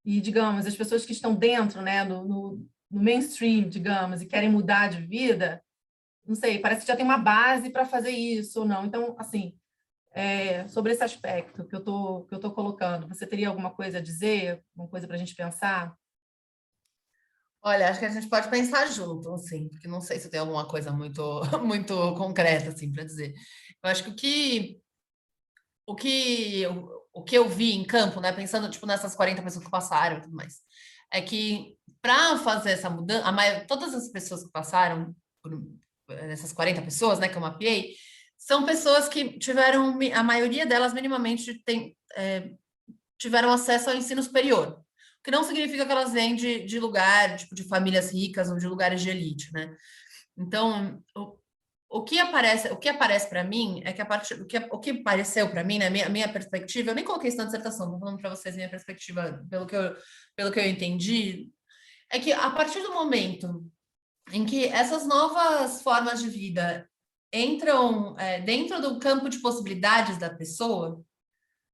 E, digamos, as pessoas que estão dentro, né, no mainstream, digamos, e querem mudar de vida, não sei, parece que já tem uma base para fazer isso ou não. Então, assim, sobre esse aspecto que eu tô colocando, você teria alguma coisa a dizer, alguma coisa para a gente pensar? Olha, acho que a gente pode pensar junto, assim, porque não sei se tem alguma coisa muito, muito concreta, assim, para dizer. Eu acho que o que eu vi em campo, né, pensando, tipo, nessas 40 pessoas que passaram e tudo mais, é que para fazer essa mudança, todas as pessoas que passaram, essas 40 pessoas, né, que eu mapeei, são pessoas que tiveram, a maioria delas minimamente tiveram acesso ao ensino superior, o que não significa que elas vêm de lugar, tipo, de famílias ricas ou de lugares de elite, né? Então, o que aparece para mim é que o que pareceu para mim, né, minha perspectiva, eu nem coloquei isso na dissertação, estou falando para vocês minha perspectiva, pelo que eu entendi, é que a partir do momento em que essas novas formas de vida entram dentro do campo de possibilidades da pessoa,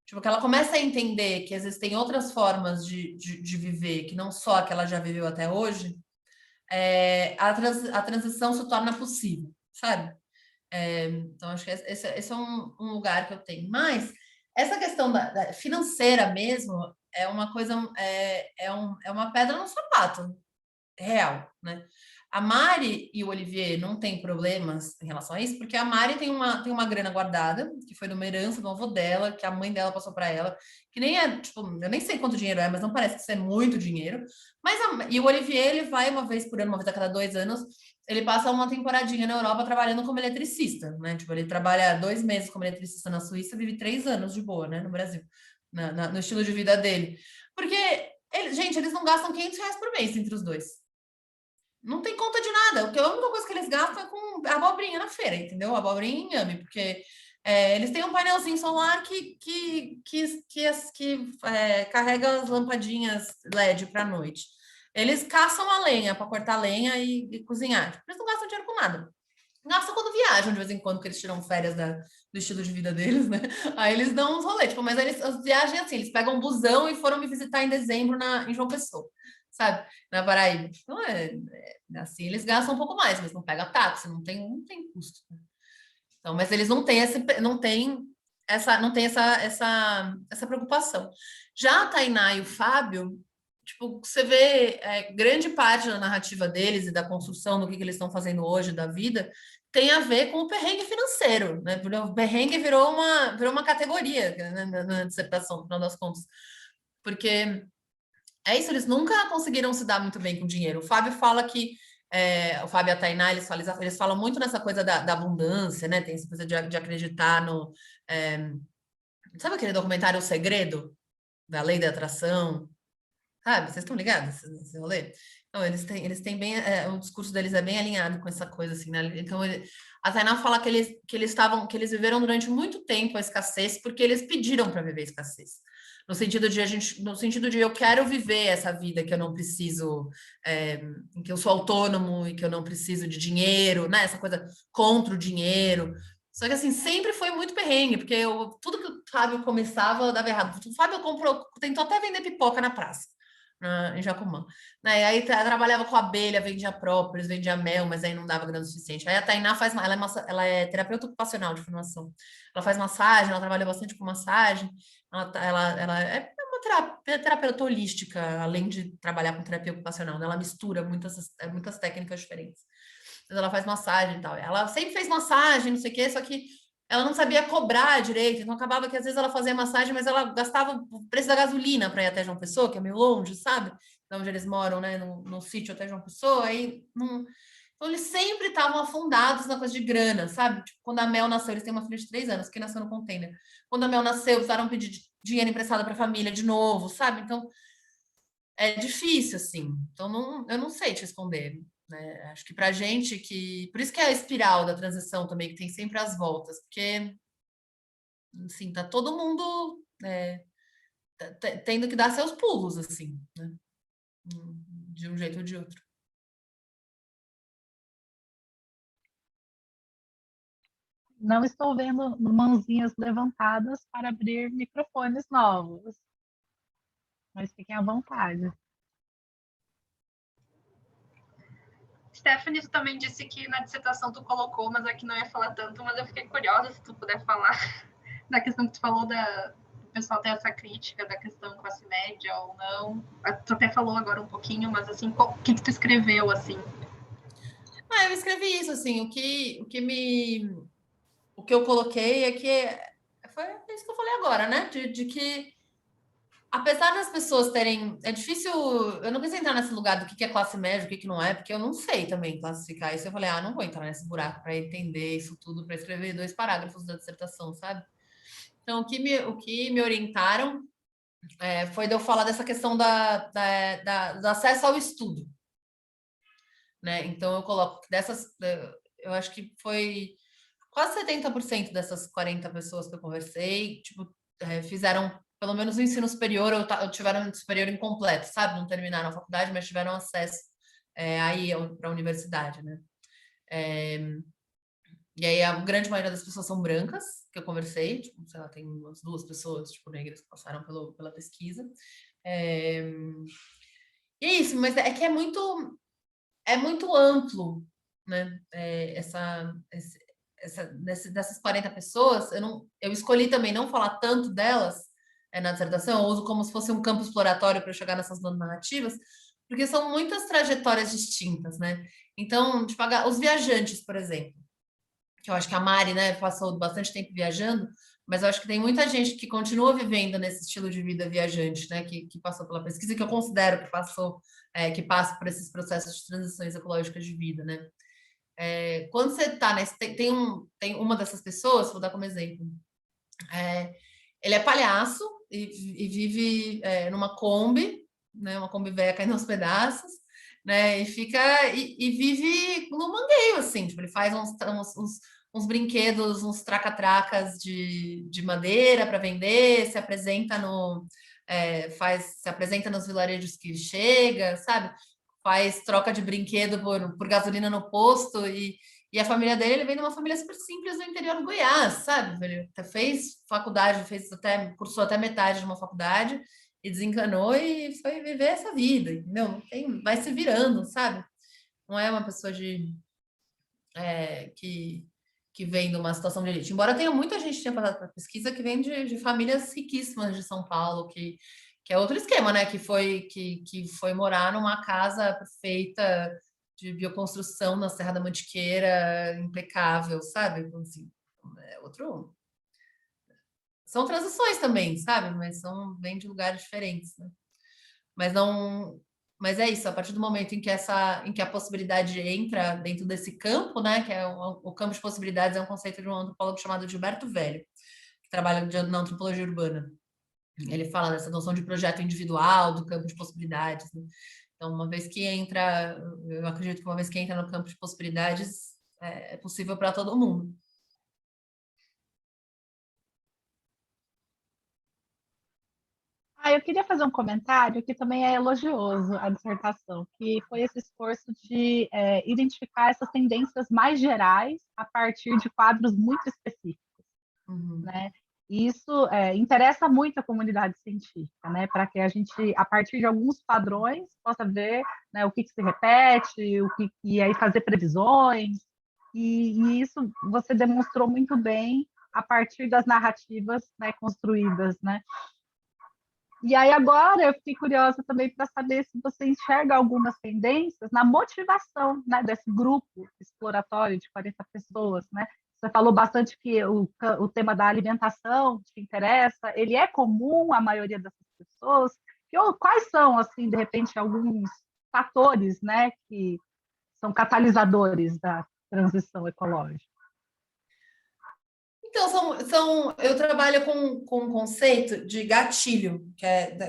tipo, que ela começa a entender que existem outras formas de viver, que não só a que ela já viveu até hoje, a transição se torna possível, sabe? Então, acho que esse é um lugar que eu tenho. Mas essa questão da financeira mesmo é uma coisa, é uma pedra no sapato real, né? A Mari e o Olivier não têm problemas em relação a isso, porque a Mari tem uma grana guardada, que foi de uma herança do avô dela, que a mãe dela passou para ela, que nem é, tipo, eu nem sei quanto dinheiro é, mas não parece que isso é muito dinheiro. E o Olivier, ele vai uma vez por ano, uma vez a cada 2 anos, ele passa uma temporadinha na Europa trabalhando como eletricista, né? Tipo, ele trabalha 2 meses como eletricista na Suíça, vive 3 anos de boa, né? No Brasil, no estilo de vida dele. Porque, gente, eles não gastam R$ 500 por mês entre os dois. Não tem conta de nada. A única coisa que eles gastam é com abobrinha na feira, entendeu? Abobrinha e inhame, porque eles têm um painelzinho solar que carrega as lampadinhas LED para a noite. Eles caçam a lenha para cortar lenha e cozinhar. Eles não gastam dinheiro com nada. Gastam quando viajam, de vez em quando, que eles tiram férias do estilo de vida deles, né? Aí eles dão uns rolês, tipo, mas as viagens assim, eles pegam um busão e foram me visitar em dezembro em João Pessoa, sabe? Na Paraíba. Então, assim, eles gastam um pouco mais, mas não pega táxi, não tem custo. Então, mas eles não têm essa preocupação. Já a Tainá e o Fábio, tipo, você vê grande parte da narrativa deles e da construção do que eles estão fazendo hoje da vida tem a ver com o perrengue financeiro, né? O perrengue virou uma categoria, né, na dissertação, no final das contas. Porque é isso, eles nunca conseguiram se dar muito bem com dinheiro. O Fábio fala que o Fábio e a Tainá, eles falam muito nessa coisa da abundância, né? Tem essa coisa de acreditar no... sabe aquele documentário O Segredo? Da Lei da Atração? Sabe? Vocês estão ligados nesse rolê? Então, eles têm bem... o discurso deles é bem alinhado com essa coisa, assim, né? Então, a Tainá fala que eles viveram durante muito tempo a escassez porque eles pediram para viver a escassez. No sentido de eu quero viver essa vida que eu não preciso, em que eu sou autônomo e que eu não preciso de dinheiro, né? Essa coisa contra o dinheiro. Só que assim, sempre foi muito perrengue, porque tudo que o Fábio começava dava errado. O Fábio tentou até vender pipoca na praça, em Jacumã. Né? E aí trabalhava com abelha, vendia própolis, vendia mel, mas aí não dava grana suficiente. Aí a Tainá ela é terapeuta ocupacional de formação. Ela faz massagem, ela trabalha bastante com massagem. Ela é uma terapeuta holística, além de trabalhar com terapia ocupacional. Né? Ela mistura muitas técnicas diferentes. Mas ela faz massagem e tal. Ela sempre fez massagem, não sei o quê, só que ela não sabia cobrar direito, então acabava que às vezes ela fazia massagem, mas ela gastava o preço da gasolina para ir até João Pessoa, que é meio longe, sabe? De onde eles moram, né? No sítio até João Pessoa, aí não... Então, eles sempre estavam afundados na coisa de grana, sabe? Tipo, quando a Mel nasceu, eles têm uma filha de 3 anos, que nasceu no container. Quando a Mel nasceu, precisaram pedir dinheiro emprestado para a família de novo, sabe? Então, é difícil, assim. Então, eu não sei te responder, né? Acho que pra gente que... Por isso que é a espiral da transição também, que tem sempre as voltas, porque, assim, tá todo mundo tendo que dar seus pulos, assim, né? De um jeito ou de outro. Não estou vendo mãozinhas levantadas para abrir microfones novos, mas fiquem à vontade. Stephanie, tu também disse que na dissertação tu colocou, mas aqui não ia falar tanto, mas eu fiquei curiosa se tu puder falar da questão que tu falou do pessoal ter essa crítica da questão classe média ou não. Tu até falou agora um pouquinho, mas assim, o que tu escreveu, assim? Eu escrevi isso, assim, o que eu coloquei é que foi isso que eu falei agora, né? De que apesar das pessoas terem... É difícil... Eu não quis entrar nesse lugar do que é classe média, o que não é, porque eu não sei também classificar isso. Eu falei, não vou entrar nesse buraco para entender isso tudo, para escrever 2 parágrafos da dissertação, sabe? Então, o que me orientaram foi de eu falar dessa questão do acesso ao estudo, né? Então, eu coloco que eu acho que foi quase 70% dessas 40 pessoas que eu conversei, tipo, fizeram pelo menos o ensino superior, ou tiveram um superior incompleto, sabe? Não terminaram a faculdade, mas tiveram acesso aí para a universidade, né? E aí a grande maioria das pessoas são brancas, que eu conversei, tipo, sei lá, tem umas 2 pessoas, tipo, negras que passaram pela pesquisa. E é isso, mas é que é muito amplo, né? Dessas 40 pessoas, eu escolhi também não falar tanto delas na dissertação, eu uso como se fosse um campo exploratório para chegar nessas narrativas, porque são muitas trajetórias distintas, né? Então, tipo, os viajantes, por exemplo, que eu acho que a Mari, né, passou bastante tempo viajando, mas eu acho que tem muita gente que continua vivendo nesse estilo de vida viajante, né, que passou pela pesquisa, que eu considero que passa por esses processos de transições ecológicas de vida, né? Quando você está tem uma dessas pessoas, vou dar como exemplo, ele é palhaço e vive numa Kombi, né, uma Kombi velha caindo aos pedaços, né, e vive no mangueio, assim, tipo, ele faz uns brinquedos, uns traca-tracas de madeira para vender, se apresenta se apresenta nos vilarejos que chega, sabe? Faz troca de brinquedo por gasolina no posto e a família dele, ele vem de uma família super simples do interior do Goiás, sabe? Ele fez faculdade, cursou até metade de uma faculdade e desencanou e foi viver essa vida, entendeu? Vai se virando, sabe? Não é uma pessoa que vem de uma situação de elite. Embora tenha muita gente que tinha passado para pesquisa que vem de famílias riquíssimas de São Paulo, que é outro esquema, né? Que foi morar numa casa feita de bioconstrução na Serra da Mantiqueira, impecável, sabe? Então, assim, são transições também, sabe? Mas vêm de lugares diferentes, né? Mas é isso, a partir do momento em que a possibilidade entra dentro desse campo, né? Que é o campo de possibilidades, é um conceito de um antropólogo chamado Gilberto Velho, que trabalha na antropologia urbana. Ele fala dessa noção de projeto individual, do campo de possibilidades, né? Então, eu acredito que uma vez que entra no campo de possibilidades, é possível para todo mundo. Eu queria fazer um comentário que também é elogioso à dissertação, que foi esse esforço de identificar essas tendências mais gerais a partir de quadros muito específicos, né? E isso interessa muito a comunidade científica, né? Para que a gente, a partir de alguns padrões, possa ver, né, o que se repete, e aí fazer previsões. E isso você demonstrou muito bem a partir das narrativas, né, construídas, né? E aí agora eu fiquei curiosa também para saber se você enxerga algumas tendências na motivação, né, desse grupo exploratório de 40 pessoas, né? Você falou bastante que o tema da alimentação te interessa. Ele é comum à maioria dessas pessoas? Quais são, assim, de repente, alguns fatores, né, que são catalisadores da transição ecológica? Então, eu trabalho com um conceito de gatilho,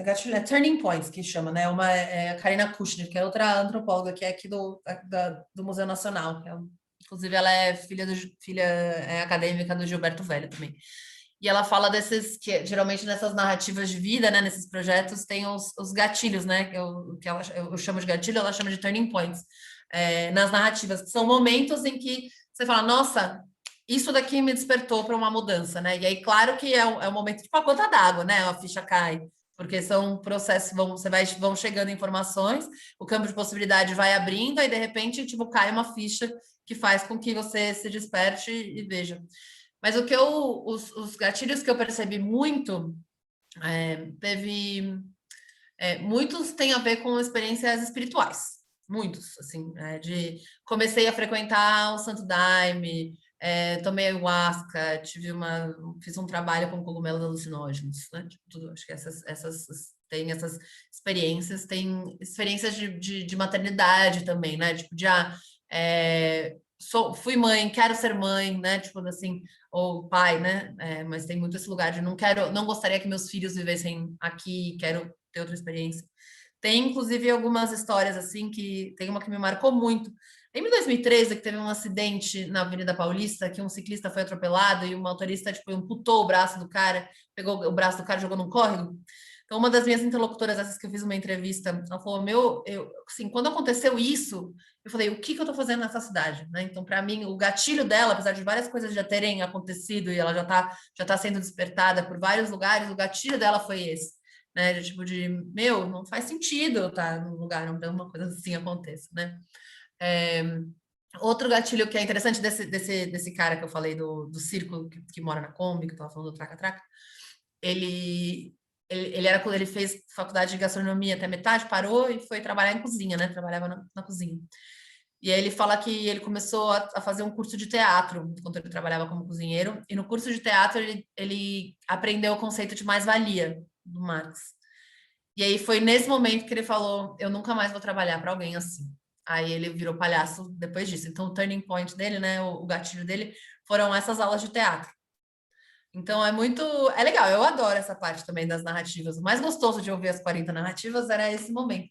gatilho é turning points, que chama, né? É a Karina Kushner, que é outra antropóloga que é aqui do Museu Nacional. Inclusive, ela é filha acadêmica do Gilberto Velho também. E ela fala que geralmente nessas narrativas de vida, né, nesses projetos, tem os gatilhos, né? Eu chamo de gatilho, ela chama de turning points, nas narrativas, que são momentos em que você fala, nossa, isso daqui me despertou para uma mudança, né? E aí, claro que é um momento tipo a gota d'água, né? A ficha cai, porque são processos, vão chegando informações, o campo de possibilidade vai abrindo, aí de repente, tipo, cai uma ficha que faz com que você se desperte e veja. Mas os gatilhos que eu percebi muito, muitos têm a ver com experiências espirituais, muitos, assim, comecei a frequentar o Santo Daime, tomei ayahuasca, fiz um trabalho com cogumelos alucinógenos, né? Tipo, acho que tem essas experiências, tem experiências de maternidade também, né? Tipo, fui mãe, quero ser mãe, né? Tipo assim, ou pai, né? Mas tem muito esse lugar de não gostaria que meus filhos vivessem aqui, quero ter outra experiência. Tem, inclusive, algumas histórias, assim, tem uma que me marcou muito. Em 2013, que teve um acidente na Avenida Paulista, que um ciclista foi atropelado e uma motorista, tipo, amputou o braço do cara, pegou o braço do cara e jogou num córrego. Então, uma das minhas interlocutoras, essas que eu fiz uma entrevista, ela falou, assim, quando aconteceu isso, eu falei, o que eu tô fazendo nessa cidade? Né? Então, para mim, o gatilho dela, apesar de várias coisas já terem acontecido e ela já tá sendo despertada por vários lugares, o gatilho dela foi esse. Né? Não faz sentido eu estar num lugar onde uma coisa assim aconteça, né? Outro gatilho que é interessante desse cara que eu falei do círculo que mora na Kombi, que eu estava falando do Traca-Traca, ele fez faculdade de gastronomia até metade, parou e foi trabalhar em cozinha, né? Trabalhava na cozinha. E aí ele fala que ele começou a fazer um curso de teatro enquanto ele trabalhava como cozinheiro, e no curso de teatro ele aprendeu o conceito de mais-valia do Marx. E aí foi nesse momento que ele falou, eu nunca mais vou trabalhar para alguém assim. Aí ele virou palhaço depois disso. Então o turning point dele, né, o gatilho dele, foram essas aulas de teatro. Então é legal, eu adoro essa parte também das narrativas. O mais gostoso de ouvir as 40 narrativas era esse momento.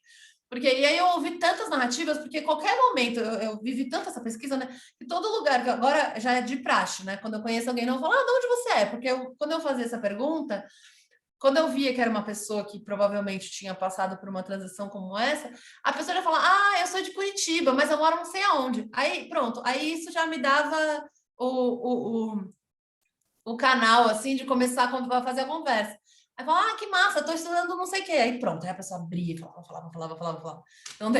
E aí eu ouvi tantas narrativas, porque qualquer momento, eu vivi tanto essa pesquisa, né? Que todo lugar, que agora já é de praxe, né? Quando eu conheço alguém, não falo, de onde você é? Porque quando eu fazia essa pergunta, quando eu via que era uma pessoa que provavelmente tinha passado por uma transição como essa, a pessoa já fala, eu sou de Curitiba, mas eu moro não sei aonde. Aí, pronto, aí isso já me dava o canal, assim, de começar a fazer a conversa. Aí fala, que massa, tô estudando não sei o quê. Aí pronto, aí a pessoa abria, falava. Então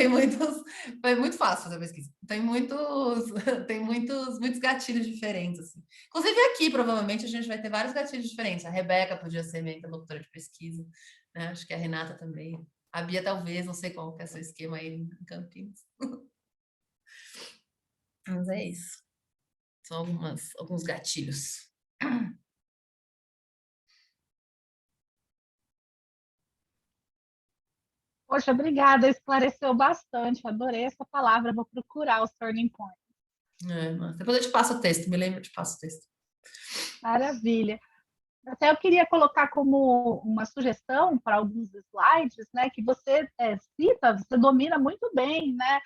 foi muito fácil fazer a pesquisa. Tem muitos gatilhos diferentes, assim. Inclusive aqui, provavelmente, a gente vai ter vários gatilhos diferentes. A Rebeca podia ser minha interlocutora de pesquisa, né? Acho que a Renata também. A Bia talvez, não sei qual que é o seu esquema aí em Campinas. Mas é isso. São alguns gatilhos. Poxa, obrigada, esclareceu bastante, adorei essa palavra, vou procurar os turning points. Depois eu te passo o texto, me lembro, eu te passo o texto. Maravilha. Até eu queria colocar como uma sugestão para alguns slides, né, que você cita, você domina muito bem, né,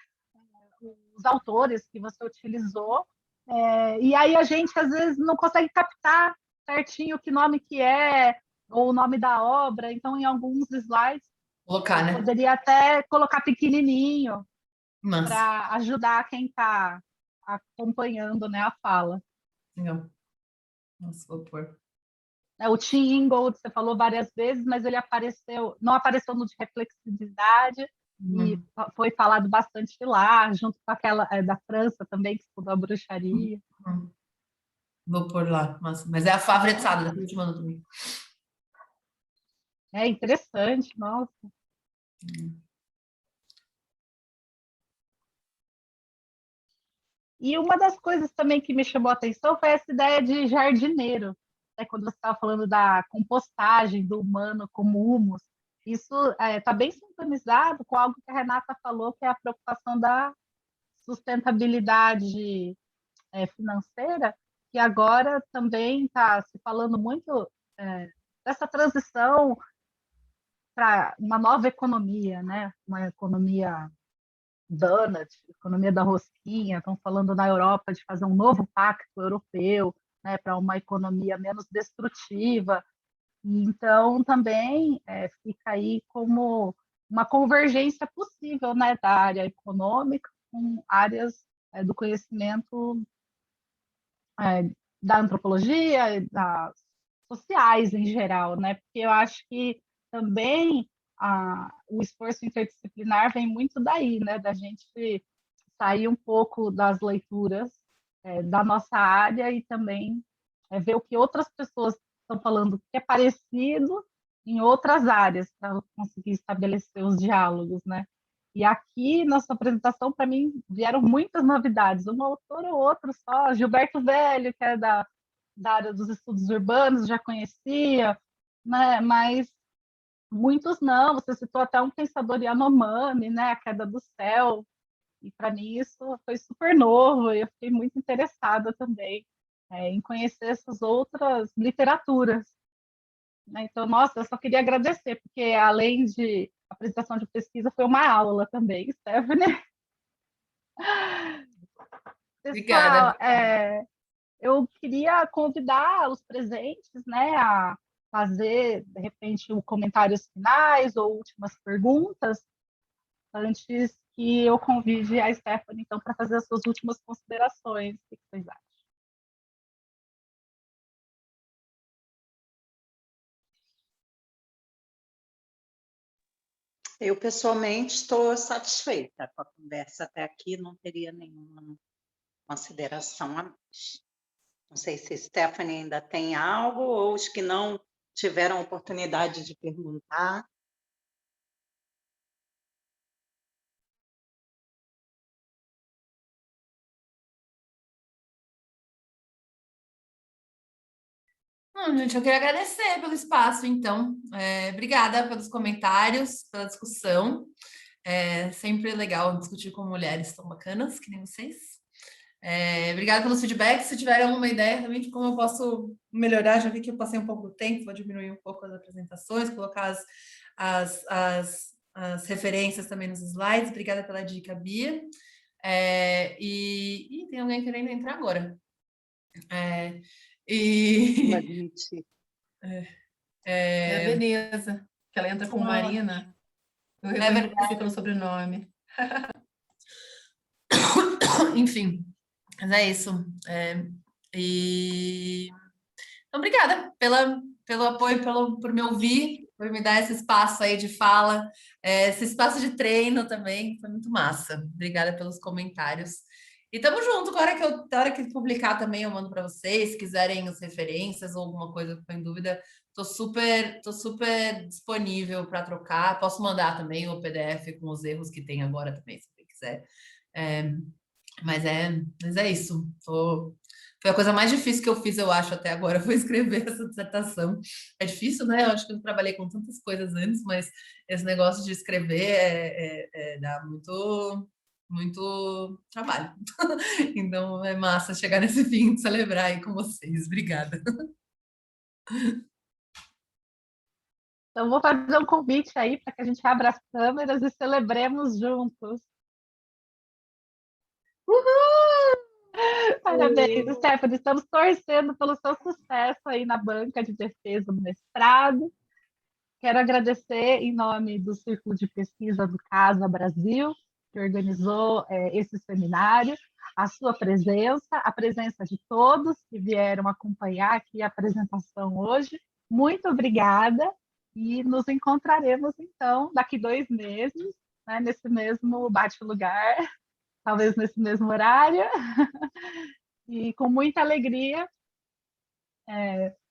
os autores que você utilizou, e aí a gente às vezes não consegue captar certinho que nome que é, ou o nome da obra, então em alguns slides Colocar, né? poderia até colocar pequenininho Mas, para ajudar quem está acompanhando, né, a fala. legal. Nossa, vou pôr. O Tim Ingold, você falou várias vezes, mas ele não apareceu no de reflexividade, e foi falado bastante lá, junto com aquela da França também, que estudou a bruxaria. Vou pôr lá, mas é a favoritada, depois eu te mando também. É interessante, nossa. E uma das coisas também que me chamou a atenção foi essa ideia de jardineiro, né? Quando você estava falando da compostagem do humano como humus. Isso está bem sintonizado com algo que a Renata falou, que é a preocupação da sustentabilidade financeira, que agora também está se falando muito dessa transição para uma nova economia, né? Uma economia donut, economia da rosquinha. Estão falando na Europa de fazer um novo pacto europeu, né, para uma economia menos destrutiva. Então, também fica aí como uma convergência possível, né, da área econômica com áreas do conhecimento da antropologia, das sociais em geral, né? Porque eu acho que também o esforço interdisciplinar vem muito daí, né? Da gente sair um pouco das leituras da nossa área e também ver o que outras pessoas estão falando que é parecido em outras áreas para conseguir estabelecer os diálogos, né? E aqui, na sua apresentação, para mim, vieram muitas novidades. Um autor ou outro só, Gilberto Velho, que é da área dos estudos urbanos, já conhecia, né? Mas muitos não. Você citou até um pensador Yanomami, né? A Queda do Céu. E para mim isso foi super novo. E eu fiquei muito interessada também em conhecer essas outras literaturas. Né? Então, nossa, eu só queria agradecer, porque além de apresentação de pesquisa, foi uma aula também, Stephanie. Pessoal, Obrigada. eu queria convidar os presentes, né, a fazer, de repente, comentários finais ou últimas perguntas, antes que eu convide a Stephanie, então, para fazer as suas últimas considerações. O que vocês acham? Eu, pessoalmente, estou satisfeita com a conversa até aqui, não teria nenhuma consideração a mais. Não sei se Stephanie ainda tem algo, ou os que não tiveram oportunidade de perguntar. Gente, eu queria agradecer pelo espaço, então. Obrigada pelos comentários, pela discussão. É sempre legal discutir com mulheres tão bacanas, que nem vocês. Obrigada pelos feedbacks. Se tiverem alguma ideia também de como eu posso melhorar, já vi que eu passei um pouco do tempo, vou diminuir um pouco as apresentações, colocar as referências também nos slides. Obrigada pela dica, Bia. E tem alguém querendo entrar agora. Vou admitir. É a Veneza, que ela entra como Marina. Eu reconheci pelo sobrenome. Enfim, mas é isso. Então, obrigada pelo apoio, por me ouvir, por me dar esse espaço aí de fala, esse espaço de treino também, foi muito massa. Obrigada pelos comentários. E tamo junto, na hora que publicar também eu mando para vocês, se quiserem as referências ou alguma coisa que ficou em dúvida, tô super disponível para trocar. Posso mandar também o PDF com os erros que tem agora também, se você quiser. Mas é isso. Foi a coisa mais difícil que eu fiz, eu acho, até agora, foi escrever essa dissertação. É difícil, né? Eu acho que eu trabalhei com tantas coisas antes, mas esse negócio de escrever dá muito trabalho. Então é massa chegar nesse fim de celebrar aí com vocês. Obrigada. Então, vou fazer um convite aí para que a gente abra as câmeras e celebremos juntos. Uhul! Parabéns, Stephanie. Estamos torcendo pelo seu sucesso aí na banca de defesa do mestrado. Quero agradecer em nome do Círculo de Pesquisa do Casa Brasil, que organizou esse seminário, a sua presença, a presença de todos que vieram acompanhar aqui a apresentação hoje. Muito obrigada e nos encontraremos, então, daqui 2 meses, né, nesse mesmo bate-lugar, talvez nesse mesmo horário, e com muita alegria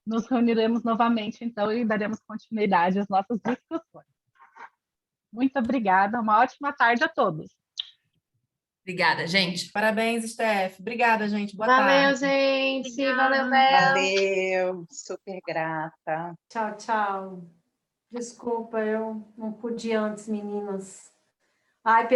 nos reuniremos novamente, então, e daremos continuidade às nossas discussões. Muito obrigada, uma ótima tarde a todos. Obrigada, gente. Parabéns, Steph. Obrigada, gente. Boa Valeu, tarde. gente. Obrigada. Valeu, Bel. Valeu, super grata. Tchau, tchau. Desculpa, eu não pude antes, meninas. Ai,